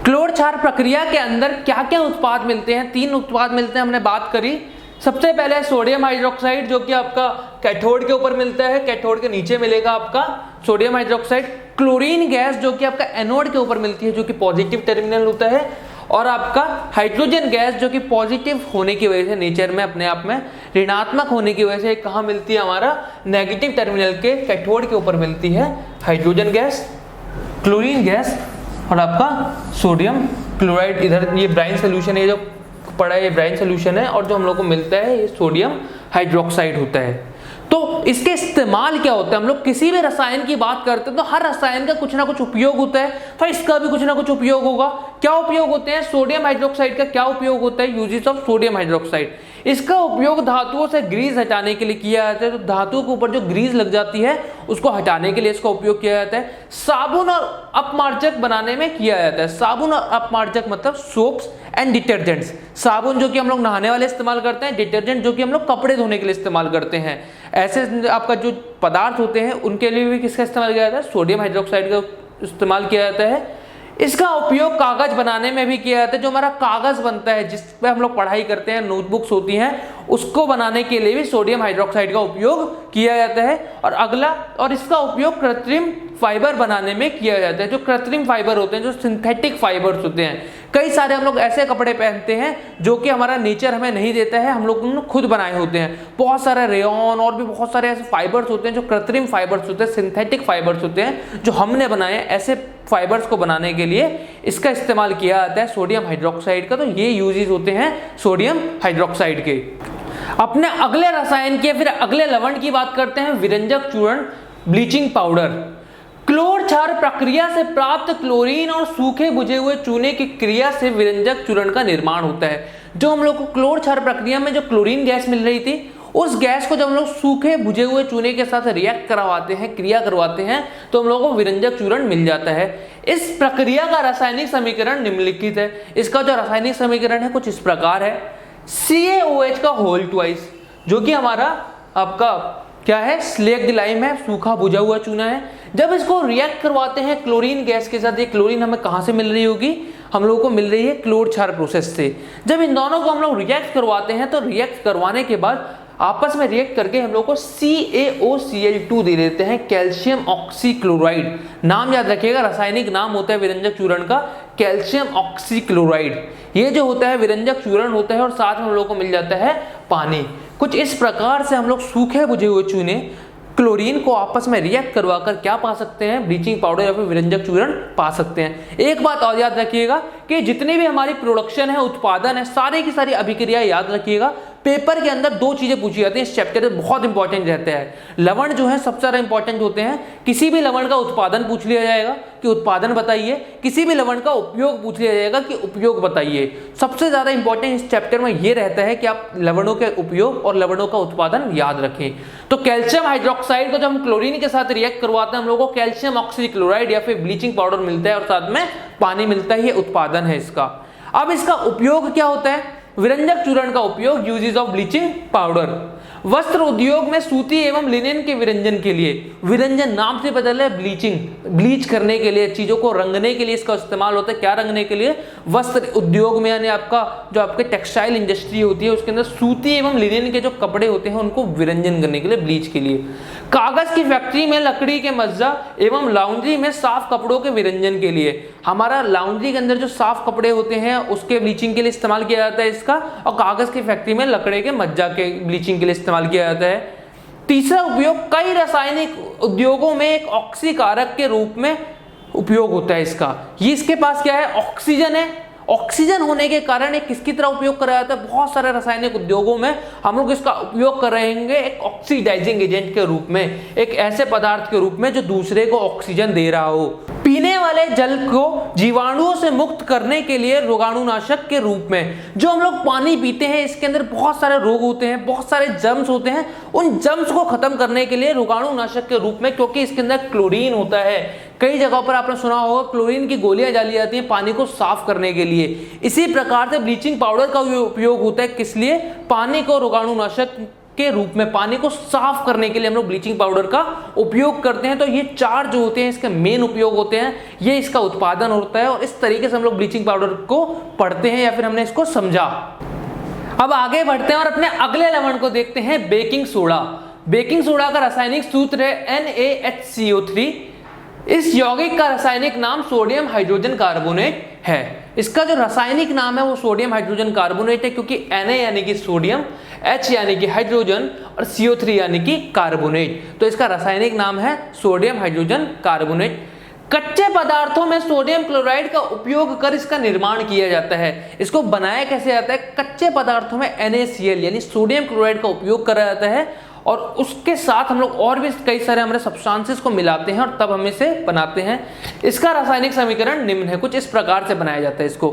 क्लोर क्षार प्रक्रिया के अंदर क्या क्या उत्पाद मिलते हैं, 3 उत्पाद मिलते हैं, हमने बात करी। सबसे पहले सोडियम हाइड्रोक्साइड जो कि आपका कैथोड के ऊपर मिलता है, कैथोड के नीचे मिलेगा आपका सोडियम हाइड्रोक्साइड। क्लोरीन गैस जो कि आपका एनोड के ऊपर मिलती है, जो कि पॉजिटिव टर्मिनल होता है। और आपका हाइड्रोजन गैस जो कि पॉजिटिव होने की वजह से नेचर में अपने आप में ऋणात्मक होने की वजह से कहाँ मिलती है, हमारा नेगेटिव टर्मिनल के कैथोड के ऊपर मिलती है हाइड्रोजन गैस, क्लोरीन गैस और आपका सोडियम क्लोराइड। इधर ये ब्राइन सोल्यूशन है, जो पड़ा है ये ब्राइन सोल्यूशन है, और जो हम लोग को मिलता है ये सोडियम हाइड्रोक्साइड होता है। तो इसके इस्तेमाल क्या होता है, हम लोग किसी भी रसायन की बात करते हैं तो हर रसायन का कुछ ना कुछ उपयोग होता है, तो इसका भी कुछ ना कुछ उपयोग होगा। क्या उपयोग होते हैं, सोडियम हाइड्रोक्साइड का क्या उपयोग होता है, यूजेस ऑफ सोडियम हाइड्रोक्साइड। इसका उपयोग धातुओं से ग्रीस हटाने के लिए किया जाता है, तो धातुओं के ऊपर जो ग्रीस लग जाती है उसको हटाने के लिए इसका उपयोग किया जाता है। साबुन और अपमार्जक बनाने में किया जाता है। साबुन और अपमार्जक मतलब सोप्स एंड डिटर्जेंट्स। साबुन जो कि हम लोग नहाने वाले इस्तेमाल करते हैं, डिटर्जेंट जो कि हम लोग कपड़े धोने के लिए इस्तेमाल करते हैं। ऐसे आपका जो पदार्थ होते हैं उनके लिए भी किसका इस्तेमाल किया जाता है, सोडियम हाइड्रोक्साइड का इस्तेमाल किया जाता है। इसका उपयोग कागज बनाने में भी किया जाता है। जो हमारा कागज बनता है जिस पे हम लोग पढ़ाई करते हैं, नोटबुक्स होती हैं, उसको बनाने के लिए भी सोडियम हाइड्रोक्साइड का उपयोग किया जाता है। और अगला, और इसका उपयोग कृत्रिम फाइबर बनाने में किया जाता है। जो कृत्रिम फाइबर होते हैं, जो सिंथेटिक फाइबर्स होते हैं, कई सारे हम लोग ऐसे कपड़े पहनते हैं जो कि हमारा नेचर हमें नहीं देता है, हम लोग खुद बनाए होते हैं। बहुत सारे रेयन और भी बहुत सारे ऐसे फाइबर्स होते हैं जो कृत्रिम फाइबर्स होते हैं, सिंथेटिक फाइबर्स होते हैं, जो हमने बनाए। ऐसे फाइबर्स को बनाने के लिए इसका इस्तेमाल किया जाता है सोडियम हाइड्रोक्साइड का। तो ये यूजेस होते हैं सोडियम हाइड्रोक्साइड के। अपने अगले रसायन के फिर अगले लवण की बात करते हैं, विरंजक चूर्ण, ब्लीचिंग पाउडर। क्लोर क्षार प्रक्रिया से प्राप्त क्लोरीन और सूखे बुझे हुए चूने की क्रिया से विरंजक चूर्ण का निर्माण होता है। जो हम लोग को क्लोर क्षार प्रक्रिया में जो क्लोरीन गैस मिल रही थी, उस गैस को जब हम लोग सूखे बुझे हुए चूने के साथ रिएक्ट करवाते हैं, क्रिया करवाते हैं, तो हम लोगों को विरंजक चूर्ण मिल जाता है। इस प्रक्रिया का रासायनिक समीकरण निम्नलिखित है। इसका जो रासायनिक समीकरण है कुछ इस प्रकार है, CaOH का होल ट्वाइस, जो कि हमारा आपका क्या है, स्लेक्ड लाइम है, सूखा बुझा हुआ चूना है। जब इसको रिएक्ट करवाते हैं क्लोरीन गैस के साथ, ये क्लोरीन हमें कहाँ से मिल रही होगी, हम लोगों को मिल रही है क्लोर क्षार प्रोसेस से। जब इन दोनों को हम लोग रिएक्ट करवाते हैं तो रिएक्ट करवाने के बाद आपस में रिएक्ट करके हम लोग को CaOCl2 दे देते हैं, कैल्शियम ऑक्सीक्लोराइड। नाम याद रखिएगा, रासायनिक नाम होता है विरंजक चूर्ण का कैल्शियम ऑक्सीक्लोराइड। ये जो होता है विरंजक चूर्ण होता है और साथ में हम लोग को मिल जाता है पानी। कुछ इस प्रकार से हम लोग सूखे बुझे हुए चूने क्लोरीन को आपस में रिएक्ट करवाकर क्या पा सकते हैं, ब्लीचिंग पाउडर या फिर विरंजक चूर्ण पा सकते हैं। एक बात और याद रखिएगा कि जितनी भी हमारी प्रोडक्शन है, उत्पादन है, सारी की सारी अभिक्रिया याद रखिएगा। पेपर के अंदर दो चीजें पूछी जाती हैं इस चैप्टर में, बहुत इंपॉर्टेंट रहते हैं। लवण जो है सबसे ज्यादा इंपॉर्टेंट होते हैं। किसी भी लवण का उत्पादन पूछ लिया जाएगा कि उत्पादन बताइए, किसी भी लवण का उपयोग पूछ लिया जाएगा कि उपयोग बताइए। सबसे ज्यादा इंपॉर्टेंट इस चैप्टर में ये रहता है कि आप लवणों के उपयोग और लवणों का उत्पादन याद रखें। तो कैल्शियम हाइड्रोक्साइड को जब हम क्लोरीन के साथ रिएक्ट करवाते हैं, हम लोगों को कैल्शियम ऑक्सीक्लोराइड या फिर ब्लीचिंग पाउडर मिलता है और साथ में पानी मिलता है। ये उत्पादन है इसका। अब इसका उपयोग क्या होता है? विरंजक चूर्ण का उपयोग, यूजेस ऑफ ब्लीचिंग पाउडर। वस्त्र उद्योग में सूती एवं लिनेन के विरंजन के लिए, विरंजन नाम से बदल है ब्लीचिंग, ब्लीच करने के लिए, चीजों को रंगने के लिए इसका इस्तेमाल होता है। क्या रंगने के लिए? वस्त्र उद्योग में, यानी आपका जो आपके टेक्सटाइल इंडस्ट्री होती है उसके अंदर सूती एवं लिनेन के जो कपड़े होते हैं उनको विरंजन करने के लिए, ब्लीच के लिए। कागज की फैक्ट्री में लकड़ी के मज्जा एवं लाउंड्री में साफ कपड़ों के विरंजन के लिए, हमारा लाउंड्री के अंदर जो साफ कपड़े होते हैं उसके ब्लीचिंग के लिए इस्तेमाल किया जाता है इसका, और कागज की फैक्ट्री में लकड़ी के मज्जा के ब्लीचिंग के लिए इस्तेमाल किया जाता है। तीसरा उपयोग, कई रासायनिक उद्योगों में एक ऑक्सीकारक के रूप में उपयोग होता है इसका। ये इसके पास क्या है? ऑक्सीजन है। ऑक्सीजन होने के कारण एक किसकी तरह उपयोग करा जाता है? बहुत सारे रासायनिक उद्योगों में हम लोग इसका उपयोग कर रहे हैं एक ऑक्सीडाइजिंग एजेंट के रूप में, एक ऐसे पदार्थ के रूप में जो दूसरे को ऑक्सीजन दे रहा हो। पीने वाले जल को जीवाणुओं से मुक्त करने के लिए रोगाणुनाशक के रूप में, जो हम लोग पानी पीते हैं इसके अंदर बहुत सारे रोग होते हैं, बहुत सारे जर्म्स होते हैं, उन जर्म्स को खत्म करने के लिए रोगाणुनाशक के रूप में, क्योंकि इसके अंदर क्लोरीन होता है। कई जगहों पर आपने सुना होगा क्लोरीन की गोलियां डाली जाती हैं पानी को साफ करने के लिए। इसी प्रकार से ब्लीचिंग पाउडर का उपयोग होता है किस लिए? पानी को रोगाणुनाशक के रूप में, पानी को साफ करने के लिए हम लोग ब्लीचिंग पाउडर का उपयोग करते हैं। तो ये चार जो होते हैं इसके मेन उपयोग होते हैं, ये इसका उत्पादन होता है। और इस तरीके से हम लोग ब्लीचिंग पाउडर को पढ़ते हैं या फिर हमने इसको समझा। अब आगे बढ़ते हैं और अपने अगले लवण को देखते हैं, बेकिंग सोडा। बेकिंग सोडा का रासायनिक सूत्र है NaHCO3। इस यौगिक का रासायनिक नाम सोडियम हाइड्रोजन कार्बोनेट है। इसका जो रासायनिक नाम है वो सोडियम हाइड्रोजन कार्बोनेट है, क्योंकि Na यानी कि सोडियम, H यानी कि हाइड्रोजन और CO3 यानी कि कार्बोनेट। तो इसका रासायनिक नाम है सोडियम हाइड्रोजन कार्बोनेट। कच्चे पदार्थों में सोडियम क्लोराइड का उपयोग कर इसका निर्माण किया जाता है। इसको बनाया कैसे जाता है? कच्चे पदार्थों में NaCl यानी सोडियम क्लोराइड का उपयोग करा जाता है, और उसके साथ हम लोग और भी कई सारे हमारे सब्सटेंसेस को मिलाते हैं और तब हम इसे बनाते हैं। इसका रासायनिक समीकरण निम्न है, कुछ इस प्रकार से बनाया जाता है इसको।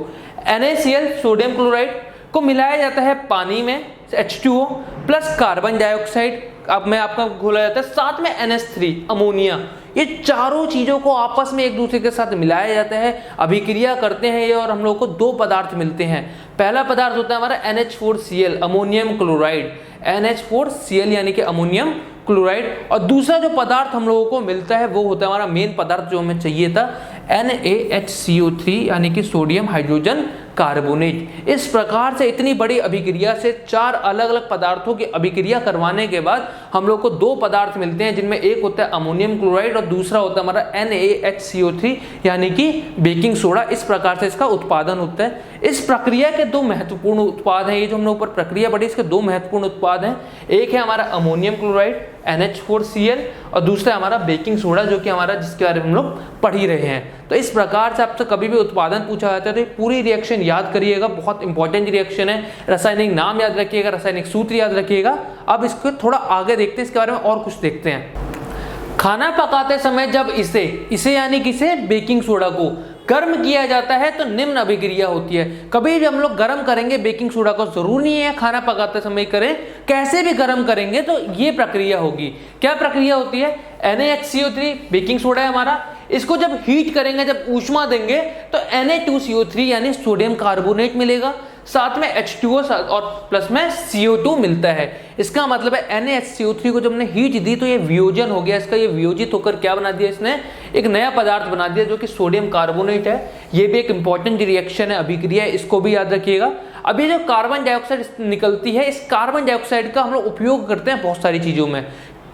NaCl सोडियम क्लोराइड को मिलाया जाता है पानी में, H2O प्लस कार्बन डाइऑक्साइड, अब में आपका घोला जाता है, साथ में NH3 अमोनिया। ये चारों चीजों को आपस में एक दूसरे के साथ मिलाया जाता है, अभिक्रिया करते हैं ये, और हम लोग को दो पदार्थ मिलते हैं। पहला पदार्थ होता है हमारा NH4Cl अमोनियम क्लोराइड, NH4Cl यानी कि अमोनियम क्लोराइड। और दूसरा जो पदार्थ हम लोगों को मिलता है वो होता है हमारा मेन पदार्थ जो हमें चाहिए था, NaHCO3 यानी कि सोडियम हाइड्रोजन कार्बोनेट। इस प्रकार से इतनी बड़ी अभिक्रिया से चार अलग अलग पदार्थों की अभिक्रिया करवाने के बाद हम लोग को दो पदार्थ मिलते हैं, जिनमें एक होता है अमोनियम क्लोराइड और दूसरा होता है हमारा NaHCO3 यानी कि बेकिंग सोडा। इस प्रकार से इसका उत्पादन होता है। इस प्रक्रिया के दो महत्वपूर्ण उत्पाद हैं, ये जो हमने ऊपर प्रक्रिया पढ़ी इसके दो महत्वपूर्ण उत्पाद हैं। एक है हमारा अमोनियम क्लोराइड NH4Cl और दूसरा हमारा बेकिंग सोडा, जो कि हमारा जिसके बारे में हम लोग पढ़ ही रहे हैं। तो इस प्रकार से आपसे कभी भी उत्पादन पूछा जाता है तो पूरी रिएक्शन याद करिएगा, बहुत इंपॉर्टेंट रिएक्शन है। रासायनिक नाम याद रखिएगा, रासायनिक सूत्र याद रखिएगा। अब इसको थोड़ा आगे देखते हैं, इसके बारे में और कुछ देखते हैं। खाना पकाते समय जब इसे यानी किसे बेकिंग सोडा को गर्म किया जाता है तो निम्न अभिक्रिया होती है। कभी भी हम लोग गर्म करेंगे बेकिंग सोडा को, जरूरी नहीं है खाना पकाते समय करें, कैसे भी गर्म करेंगे तो ये प्रक्रिया होगी। क्या प्रक्रिया होती है? NaHCO3 बेकिंग सोडा है हमारा, इसको जब हीट करेंगे, जब ऊष्मा देंगे तो Na2CO3 यानी सोडियम कार्बोनेट मिलेगा, साथ में H2O और प्लस में CO2 मिलता है। इसका मतलब है NaHCO3 को जब हमने हीट दी तो ये वियोजन हो गया इसका, ये वियोजित होकर क्या बना दिया इसने? एक नया पदार्थ बना दिया जो कि सोडियम कार्बोनेट है। ये भी एक इंपॉर्टेंट रिएक्शन है, अभिक्रिया है, इसको भी याद रखिएगा। अब ये जो कार्बन डाइऑक्साइड निकलती है, इस कार्बन डाइऑक्साइड का हम लोग उपयोग करते हैं बहुत सारी चीजों में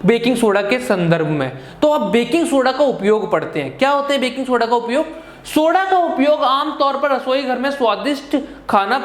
बेकिंग सोडा के संदर्भ में। तो अब बेकिंग सोडा का उपयोग पढ़ते हैं। क्या होता है बेकिंग सोडा का उपयोग? सोडा का उपयोग आमतौर पर रसोई घर में स्वादिष्ट खाना,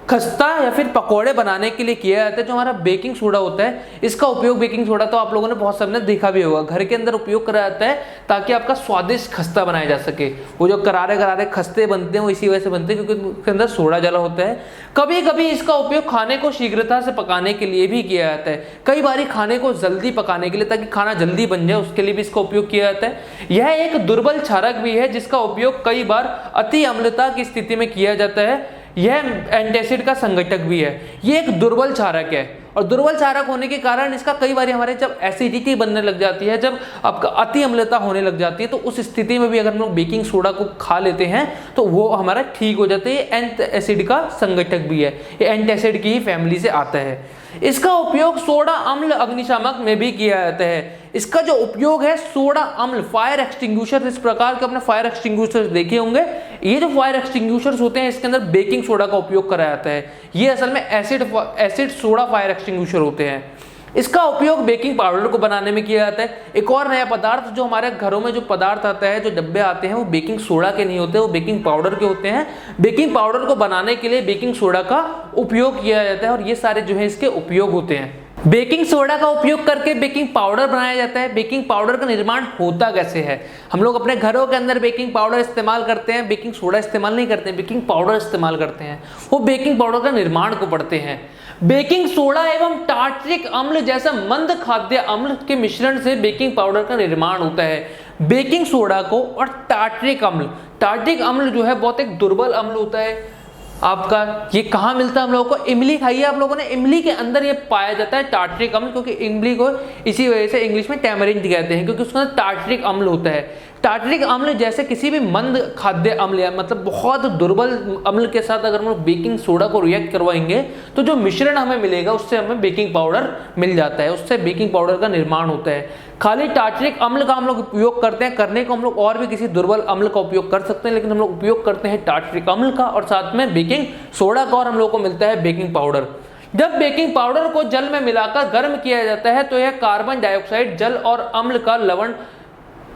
खस्ता या फिर पकोड़े बनाने के लिए किया जाता है। जो हमारा बेकिंग सोडा होता है, इसका उपयोग, बेकिंग सोडा तो आप लोगों ने बहुत सबने देखा भी होगा, घर के अंदर उपयोग करा जाता है ताकि आपका स्वादिष्ट खस्ता बनाया जा सके। वो जो करारे करारे खस्ते बनते हैं वो इसी वजह से बनते हैं क्योंकि उसके अंदर सोडा जला होता है। कभी कभी इसका उपयोग खाने को शीघ्रता से पकाने के लिए भी किया जाता है। कई बार खाने को जल्दी पकाने के लिए, ताकि खाना जल्दी बन जाए, उसके लिए भी इसका उपयोग किया जाता है। यह एक दुर्बल क्षारक भी है जिसका उपयोग कई बार अति अम्लता की स्थिति में किया जाता है। यह एंटासिड का संघटक भी है। ये एक दुर्बल क्षारक है और दुर्बल क्षारक होने के कारण इसका कई बार हमारे जब एसिडिटी बनने लग जाती है, जब आपका अति अम्लता होने लग जाती है, तो उस स्थिति में भी अगर हम लोग बेकिंग सोडा को खा लेते हैं तो वो हमारा ठीक हो जाता है। ये एंटासिड का संघटक भी है, ये एंटासिड की ही फैमिली से आता है। इसका उपयोग सोडा अम्ल अग्निशामक में भी किया जाता है। इसका जो उपयोग है सोडा अम्ल, फायर एक्सटिंग्विशर, इस प्रकार के अपने फायर एक्सटिंग्विशर देखे होंगे। ये जो फायर एक्सटिंग्विशर्स होते हैं इसके अंदर बेकिंग सोडा का उपयोग करा जाता है। ये असल में एसिड सोडा फायर एक्सटिंग्विशर होते हैं। इसका उपयोग बेकिंग पाउडर को बनाने में किया जाता है। एक और नया पदार्थ जो हमारे घरों में जो पदार्थ आता है, जो डब्बे आते हैं, वो बेकिंग सोडा के नहीं होते, वो बेकिंग पाउडर के होते हैं। बेकिंग पाउडर को बनाने के लिए बेकिंग सोडा का उपयोग किया जाता है और ये सारे जो है इसके उपयोग होते हैं। बेकिंग सोडा का उपयोग करके बेकिंग पाउडर बनाया जाता है। बेकिंग पाउडर का निर्माण होता कैसे है? हम लोग अपने घरों के अंदर बेकिंग पाउडर इस्तेमाल करते हैं, बेकिंग सोडा इस्तेमाल नहीं करते हैं, बेकिंग पाउडर इस्तेमाल करते हैं। वो बेकिंग पाउडर का निर्माण को पढ़ते हैं। बेकिंग सोडा एवं टार्ट्रिक अम्ल जैसा मंद खाद्य अम्ल के मिश्रण से बेकिंग पाउडर का निर्माण होता है। बेकिंग सोडा को और टार्ट्रिक अम्ल जो है बहुत एक दुर्बल अम्ल होता है आपका। ये कहाँ मिलता है हम लोगों को? इमली खाइए आप लोगों ने, इमली के अंदर ये पाया जाता है टार्ट्रिक अम्ल, क्योंकि इमली को इसी वजह से इंग्लिश में टैमरिंड कहते हैं, क्योंकि उसके अंदर टार्ट्रिक अम्ल होता है। टार्ट्रिक अम्ल जैसे किसी भी मंद खाद्य अम्ल या मतलब बहुत दुर्बल अम्ल के साथ अगर हम लोग बेकिंग सोडा को रिएक्ट करवाएंगे तो जो मिश्रण हमें मिलेगा उससे हमें बेकिंग पाउडर मिल जाता है, उससे बेकिंग पाउडर का निर्माण होता है। खाली टार्ट्रिक अम्ल का हम लोग उपयोग करते हैं, करने को हम लोग और भी किसी दुर्बल अम्ल का उपयोग कर सकते हैं, लेकिन हम लोग उपयोग करते हैं टार्ट्रिक अम्ल का और साथ में बेकिंग सोडा का, और हम लोग को मिलता है बेकिंग पाउडर। जब बेकिंग पाउडर को जल में मिलाकर गर्म किया जाता है तो यह कार्बन डाइऑक्साइड, जल और अम्ल का लवण,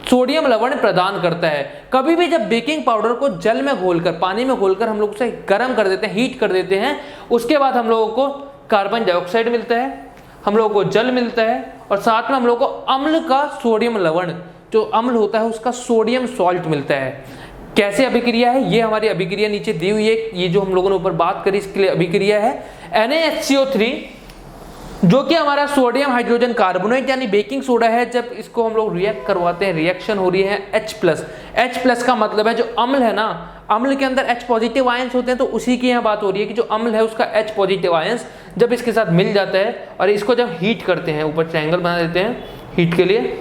सोडियम लवण प्रदान करता है। कभी भी जब बेकिंग पाउडर को जल में घोलकर, पानी में घोलकर हम लोग उसे गर्म कर देते हैं, हीट कर देते हैं, उसके बाद हम लोगों को कार्बन डाइऑक्साइड मिलता है, हम लोगों को जल मिलता है और साथ में हम लोगों को अम्ल का सोडियम लवण, जो अम्ल होता है उसका सोडियम सॉल्ट मिलता है। कैसे अभिक्रिया है? ये हमारी अभिक्रिया नीचे दी हुई है, ये जो हम लोगों ने ऊपर बात करी इसके लिए अभिक्रिया है। NaHCO3 जो कि हमारा सोडियम हाइड्रोजन कार्बोनेट यानी बेकिंग सोडा है, जब इसको हम लोग रिएक्ट करवाते हैं, रिएक्शन हो रही है H+ का मतलब है जो अम्ल है ना, अम्ल के अंदर H पॉजिटिव आयंस होते हैं, तो उसी की यहाँ बात हो रही है कि जो अम्ल है उसका H पॉजिटिव आयंस जब इसके साथ मिल जाता है और इसको जब हीट करते हैं, ऊपर ट्रायंगल बना देते हैं हीट के लिए,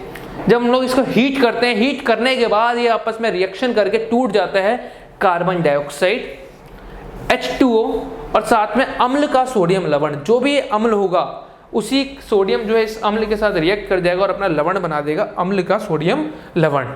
जब हम लोग इसको हीट करते हैं, हीट करने के बाद ये आपस में रिएक्शन करके टूट जाता है कार्बन डाइऑक्साइड H2O और साथ में अम्ल का सोडियम लवण। जो भी अम्ल होगा उसी सोडियम जो है इस अम्ल के साथ रिएक्ट कर जाएगा और अपना लवण बना देगा, अम्ल का सोडियम लवण।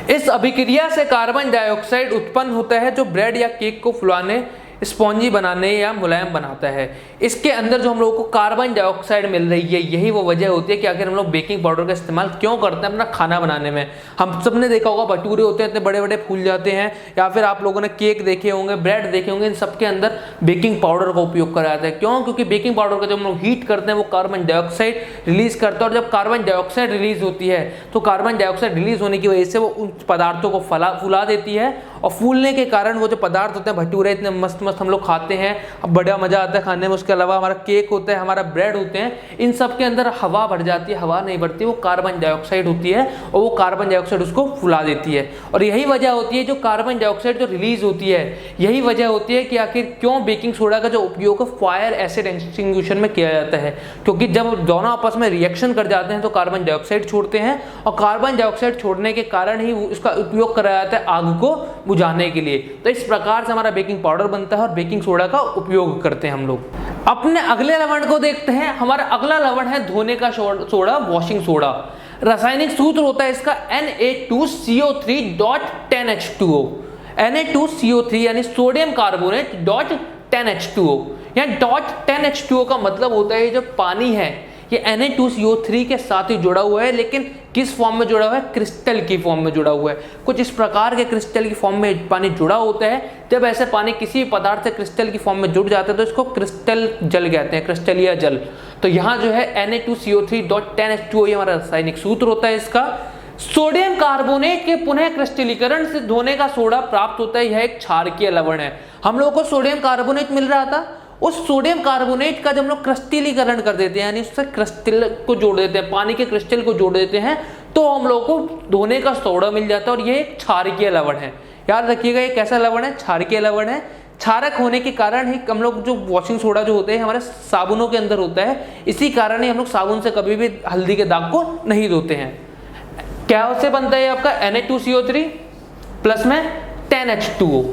इस अभिक्रिया से कार्बन डाइऑक्साइड उत्पन्न होता है जो ब्रेड या केक को फुलाने, स्पॉन्जी बनाने या मुलायम बनाता है। इसके अंदर जो हम लोगों को कार्बन डाइऑक्साइड मिल रही है, यही वो वजह होती है कि आखिर हम लोग बेकिंग पाउडर का इस्तेमाल क्यों करते हैं अपना खाना बनाने में। हम सब ने देखा होगा भटूरे होते हैं इतने बड़े बड़े फूल जाते हैं, या फिर आप लोगों ने केक देखे होंगे, ब्रेड देखे होंगे, इन सबके अंदर बेकिंग पाउडर का उपयोग करा जाता है। क्यों? क्योंकि बेकिंग पाउडर का जब हम लोग हीट करते हैं वो कार्बन डाइऑक्साइड रिलीज करता है, और जब कार्बन डाइऑक्साइड रिलीज होती है तो कार्बन डाइऑक्साइड रिलीज होने की वजह से वो उन पदार्थों को फुला देती है, और फूलने के कारण वो जो पदार्थ होते हैं, भटूरे इतने मस्त मस्त हम लोग खाते हैं, अब बड़ा मजा आता है खाने में। उसके अलावा हमारा केक होता है, हमारा ब्रेड होते हैं, इन सब के अंदर हवा भर जाती है, हवा नहीं भरती, वो कार्बन डाइऑक्साइड होती है और वो कार्बन डाइऑक्साइड उसको फुला देती है। और यही वजह होती है जो कार्बन डाइऑक्साइड जो रिलीज होती है, यही वजह होती है कि आखिर क्यों बेकिंग सोडा का जो उपयोग फायर एसिड एक्सटिंग्विशन में किया जाता है, क्योंकि जब दोनों आपस में रिएक्शन कर जाते हैं तो कार्बन डाइऑक्साइड छोड़ते हैं, और कार्बन डाइऑक्साइड छोड़ने के कारण ही उसका उपयोग कराया जाता है आग को बुझाने के लिए। तो इस प्रकार से हमारा बेकिंग पाउडर बनता है और बेकिंग सोडा का उपयोग करते हैं हम लोग। अपने अगले लवण को देखते हैं। हमारा अगला लवण है धोने का सोडा, वॉशिंग सोडा। रासायनिक सूत्र होता है इसका Na2CO3.10H2O। Na2CO3 यानी सोडियम कार्बोनेट .10H2O। यहाँ .10H2O का मतलब होता है जो पानी है, ये Na2CO3 के साथ ही जुड़ा हुआ है, लेकिन किस फॉर्म में जुड़ा हुआ है? क्रिस्टल की फॉर्म में जुड़ा हुआ है। कुछ इस प्रकार के क्रिस्टल की फॉर्म में पानी जुड़ा होता है। जब ऐसे पानी किसी पदार्थ से क्रिस्टल की फॉर्म में जुड़ जाता है तो इसको क्रिस्टल जल कहते हैं, क्रिस्टलीय जल। तो यहाँ जो है Na2CO3.10H2O ये हमारा रासायनिक सूत्र होता है इसका। सोडियम कार्बोनेट के पुनः क्रिस्टलीकरण से धोने का सोडा प्राप्त होता है, यह एक क्षारकीय लवण है। हम लोगों को सोडियम कार्बोनेट मिल रहा था, उस सोडियम कार्बोनेट का जब हम लोग क्रिस्टलीकरण कर देते हैं, यानी उससे क्रिस्टल को जोड़ देते हैं, पानी के क्रिस्टल को जोड़ देते हैं, तो हम लोगों को धोने का सोडा मिल जाता है और ये एक क्षारकीय लवण है। याद रखिएगा ये कैसा लवण है? क्षारकीय लवण है। क्षारक होने के कारण ही हम लोग जो वॉशिंग सोडा जो होते हैं हमारे साबुनों के अंदर होता है, इसी कारण ही हम लोग साबुन से कभी भी हल्दी के दाग को नहीं धोते हैं। क्या उससे बनता है आपका Na2CO3 प्लस में 10H2O।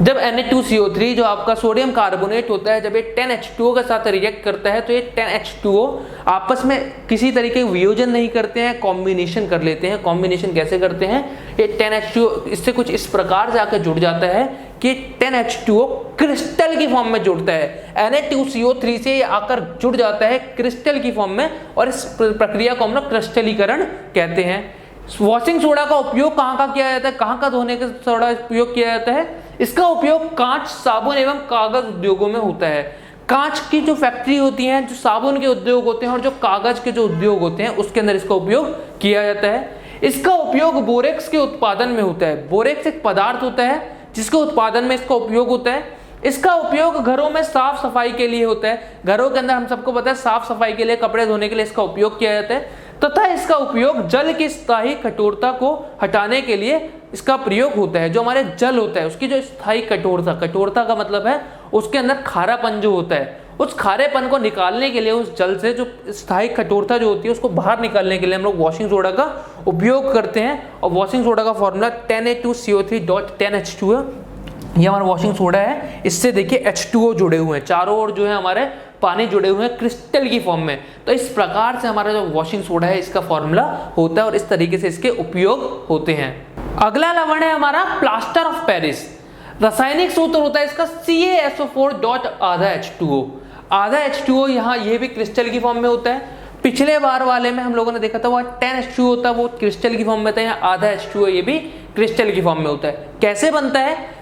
जब Na2CO3 जो आपका सोडियम कार्बोनेट होता है, जब ये 10H2O के साथ रिएक्ट करता है तो ये 10H2O आपस में किसी तरीके का वियोजन नहीं करते हैं, कॉम्बिनेशन कर लेते हैं। कॉम्बिनेशन कैसे करते हैं? ये 10H2O इससे कुछ इस प्रकार से आकर जुड़ जाता है कि 10H2O क्रिस्टल की फॉर्म में जुड़ता है। Na2CO3 से ये आकर जुड़ जाता है क्रिस्टल की फॉर्म में, और इस प्रक्रिया को हम लोग क्रिस्टलीकरण कहते हैं। वॉशिंग सोडा का उपयोग कहाँ किया जाता है? कहाँ का धोने का सोडा उपयोग किया जाता है? इसका उपयोग कांच, साबुन एवं कागज उद्योगों में होता है। कांच की जो फैक्ट्री होती है, जो साबुन के उद्योग होते हैं और जो कागज के जो उद्योग होते हैं, उसके अंदर इसका उपयोग किया जाता है। इसका उपयोग बोरेक्स के उत्पादन में होता है। बोरेक्स एक पदार्थ होता है जिसके उत्पादन में इसका उपयोग होता है। इसका उपयोग घरों में साफ सफाई के लिए होता है। घरों के अंदर हम सबको पता है साफ सफाई के लिए, कपड़े धोने के लिए इसका उपयोग किया जाता है, तथा इसका उपयोग जल की स्थायी कठोरता को हटाने के लिए इसका प्रयोग होता है। जो हमारे जल होता है उसकी जो स्थायी कठोरता का मतलब है उसके अंदर खारापन जो होता है, उस खारेपन को निकालने के लिए, उस जल से जो स्थायी कठोरता जो होती है उसको बाहर निकालने के लिए हम लोग वॉशिंग सोडा का उपयोग करते हैं। और वॉशिंग सोडा का फॉर्मूला 10Na2CO3.10H2 है। ये हमारा वॉशिंग सोडा है, इससे देखिए H2O जुड़े हुए हैं, चारों ओर जो है हमारे पानी जुड़े हुए हैं क्रिस्टल की फॉर्म में। तो इस प्रकार से हमारा जो वॉशिंग सोडा है इसका फॉर्मूला होता है और इस तरीके से इसके उपयोग होते हैं। अगला लवण है हमारा प्लास्टर ऑफ पेरिस। रासायनिक सूत्र होता है इसका CaSO4.आधा H2O। यहाँ ये भी क्रिस्टल की फॉर्म में होता है। पिछले बार वाले में हम लोगों ने देखा था वो 10H2O होता है, वो क्रिस्टल की फॉर्म में था। यहाँ आधा H2O ये भी क्रिस्टल की फॉर्म में होता है। कैसे बनता है?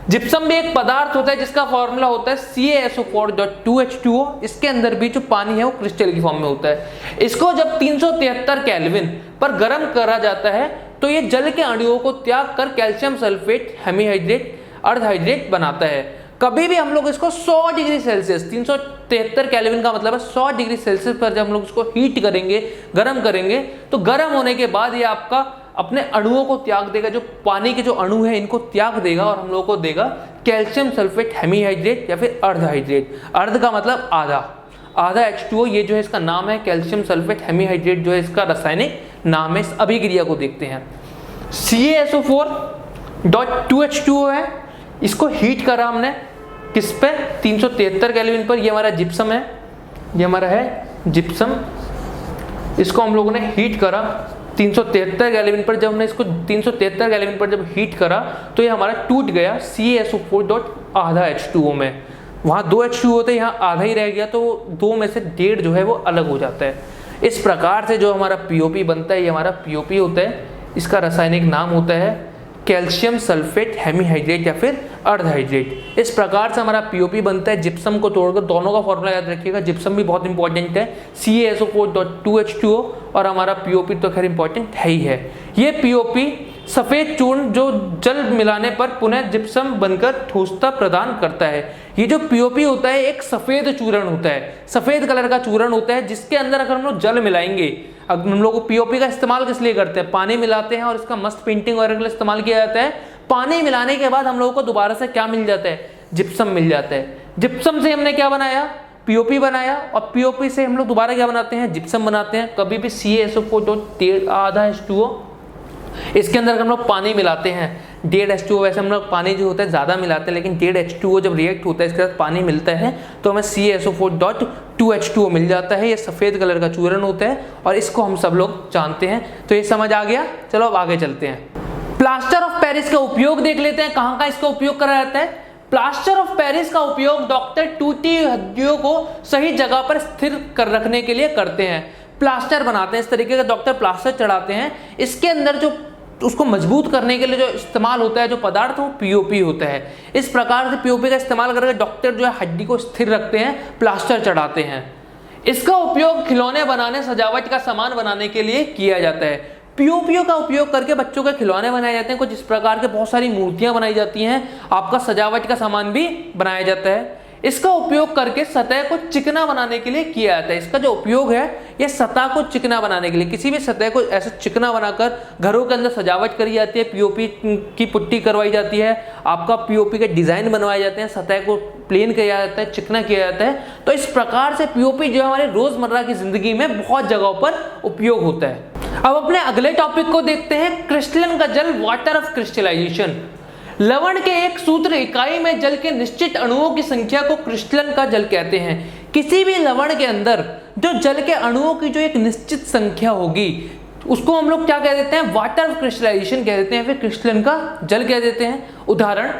जिप्सम भी एक पदार्थ होता है जिसका फॉर्मूला होता है CaSO4.2H2O। इसके अंदर भी जो पानी है वो क्रिस्टल की फॉर्म में होता है। इसको जब 373 केल्विन पर गर्म करा जाता है तो ये जल के अणुओं को त्याग कर कैल्शियम सल्फेट हेमीहाइड्रेट अर्धहाइड्रेट बनाता है। कभी भी हम लोग इसको 100 डिग्री सेल्सियस, 373 केल्विन का मतलब है 100 डिग्री सेल्सियस पर जब हम लोग इसको हीट करेंगे, गर्म करेंगे, तो गर्म होने के बाद ये आपका अपने अणुओं को त्याग देगा, जो पानी के जो अणु है इनको त्याग देगा और हम लोगों को देगा कैल्शियम सल्फेट हेमीहाइड्रेट या फिर अर्धहाइड्रेट। अर्ध का मतलब आधा H2O, ये जो है इसका नाम है। कैल्शियम सल्फेट हेमीहाइड्रेट जो है इसका रासायनिक नाम है। इस अभिक्रिया को देखते हैं। CaSO4.2H2O है, इसको हीट करा हमने किस पे? 373 केल्विन पर। ये हमारा जिप्सम है, ये हमारा है जिप्सम। इसको हम लोगों ने हीट करा 373 केल्विन पर। जब हमने इसको 373 केल्विन पर जब हीट करा तो ये हमारा टूट गया CaSO4.आधा H2O में। वहाँ 2 H2O होते हैं, यहाँ आधा ही रह गया, तो 2 में से 1.5 जो है वो अलग हो जाता है। इस प्रकार से जो हमारा POP बनता है, ये हमारा POP होता है। इसका रासायनिक नाम होता है कैल्शियम सल्फेट हेमीहाइड्रेट या फिर अर्धहाइड्रेट। इस प्रकार से हमारा POP बनता है। जिप्सम को तोड़कर दोनों का फॉर्मूला याद रखिएगा। जिप्सम भी बहुत इंपॉर्टेंट है, CaSO4.2H2O, और हमारा POP तो खैर इंपॉर्टेंट है ही है। ये POP सफेद चूर्ण जो जल मिलाने पर पुनः जिप्सम बनकर ठोसता प्रदान करता है। ये जो POP होता है एक सफेद चूर्ण होता है, सफेद कलर का चूर्ण होता है, जिसके अंदर अगर हम लोग जल मिलाएंगे, अब हम लोग POP का इस्तेमाल किस लिए करते हैं? पानी मिलाते हैं और इसका मस्त पेंटिंग वगैरह के लिए इस्तेमाल किया जाता है। पानी मिलाने के बाद हम लोगों को दोबारा से क्या मिल जाता है? जिप्सम मिल जाता है। जिप्सम से हमने क्या बनाया? POP बनाया, और POP से हम लोग दोबारा क्या बनाते हैं? जिप्सम बनाते हैं। कभी भी CaSO4.आधा H2O, इसके अंदर हम लोग पानी मिलाते हैं 1.5 H2O। वैसे हम लोग पानी जो होता है ज़्यादा मिलाते हैं, लेकिन 1.5 H2O जब रिएक्ट होता है इसके साथ पानी मिलता है तो हमें CaSO4.2H2O मिल जाता है। ये सफ़ेद कलर का चूर्ण होता है और इसको हम सब लोग जानते हैं। तो ये समझ आ गया। चलो अब आगे चलते हैं। प्लास्टर ऑफ पेरिस का उपयोग देख लेते हैं, कहाँ का इसका उपयोग करा जाता है। प्लास्टर ऑफ पेरिस का उपयोग डॉक्टर टूटी हड्डियों को सही जगह पर स्थिर कर रखने के लिए करते हैं। प्लास्टर बनाते हैं, इस तरीके का डॉक्टर प्लास्टर चढ़ाते हैं। इसके अंदर जो उसको मजबूत करने के लिए जो इस्तेमाल होता है जो पदार्थ वो पीओपी होता है। इस प्रकार से पीओपी का इस्तेमाल करके डॉक्टर जो है हड्डी को स्थिर रखते हैं, प्लास्टर चढ़ाते हैं। इसका उपयोग खिलौने बनाने, सजावट का सामान बनाने के लिए किया जाता है। पीओपी का उपयोग करके बच्चों के खिलौने बनाए जाते हैं, कुछ इस प्रकार के बहुत सारी मूर्तियां बनाई जाती हैं, आपका सजावट का सामान भी बनाया जाता है। इसका उपयोग करके सतह को चिकना बनाने के लिए किया जाता है। इसका जो उपयोग है ये सतह को चिकना बनाने के लिए, किसी भी सतह को ऐसे चिकना बनाकर घरों के अंदर सजावट करी जाती है, पीओपी की पुट्टी करवाई जाती है, आपका पीओपी के डिजाइन बनवाए जाते हैं, सतह को प्लेन किया जाता है, चिकना किया जाता है। तो इस प्रकार से पीओपी जो है हमारे रोजमर्रा की जिंदगी में बहुत जगहों पर उपयोग होता है। अब अपने अगले टॉपिक को देखते हैं, क्रिस्टलन का जल, वाटर ऑफ क्रिस्टलाइजेशन। लवण के एक सूत्र इकाई में जल के निश्चित अणुओं की संख्या को क्रिस्टलन का जल कहते हैं। किसी भी लवण के अंदर जो जल के अणुओं की जो एक निश्चित संख्या होगी उसको हम लोग क्या कह देते हैं, वाटर ऑफ क्रिस्टलाइजेशन कह देते हैं, फिर क्रिस्टलन का जल कह देते हैं। उदाहरण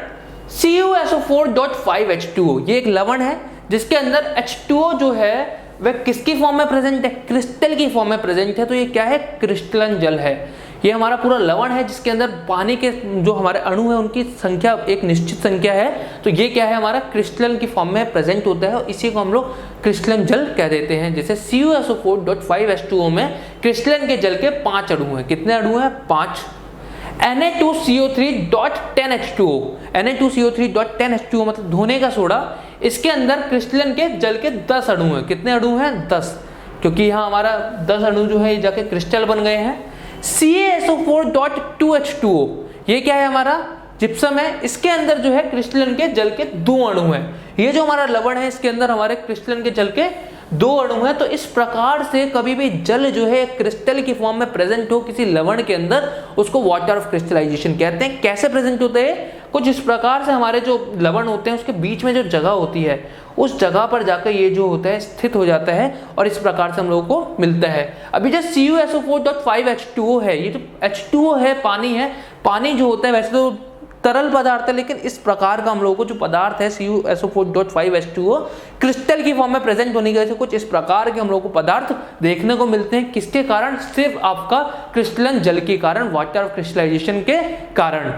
CuSO4.5H2O, ये एक लवण है जिसके अंदर H2O जो है वह किसकी फॉर्म में प्रेजेंट है, क्रिस्टल की फॉर्म में प्रेजेंट है। तो ये क्या है, क्रिस्टलन जल है। ये हमारा पूरा लवण है जिसके अंदर पानी के जो हमारे अणु है उनकी संख्या एक निश्चित संख्या है। तो ये क्या है, हमारा क्रिस्टलन की फॉर्म में प्रेजेंट होता है और इसी को हम लोग क्रिस्टलन जल कह देते हैं। जैसे CuSO4.5H2O में क्रिस्टलन के जल के 5 अणु हैं। कितने अणु हैं, 5। Na2CO3.10H2O, Na2CO3.10H2O मतलब धोने का सोडा, इसके अंदर क्रिस्टलन के जल के 10 अणु हैं। कितने अणु हैं, 10, क्योंकि यहाँ हमारा 10 अणु जो है जाके क्रिस्टल बन गए हैं। CaSO4.2H2O, ये क्या है, हमारा जिप्सम है, इसके अंदर जो है क्रिस्टलन के जल के 2 अणु हैं। ये जो हमारा लवण है इसके अंदर हमारे क्रिस्टलन के जल के 2 अणु हैं। तो इस प्रकार से कभी भी जल जो है क्रिस्टल की फॉर्म में प्रेजेंट हो किसी लवण के अंदर, उसको वाटर ऑफ क्रिस्टलाइजेशन कहते हैं। कैसे प्रेजेंट होते हैं, कुछ इस प्रकार से हमारे जो लवण होते हैं उसके बीच में जो जगह होती है उस जगह पर जाकर ये जो होता है स्थित हो जाता है और इस प्रकार से हम लोगों को मिलता है। अभी जो CuSO4.5H2O है, ये जो H2O है पानी है, पानी जो होता है वैसे तो तरल पदार्थ है, लेकिन इस प्रकार का हम लोगों को जो पदार्थ है CuSO4.5H2O क्रिस्टल की फॉर्म में प्रेजेंट होने की वजह से कुछ इस प्रकार के हम लोगों को पदार्थ देखने को मिलते हैं। किसके कारण, सिर्फ आपका क्रिस्टलन जल के कारण, वाटर ऑफ क्रिस्टलाइजेशन के कारण।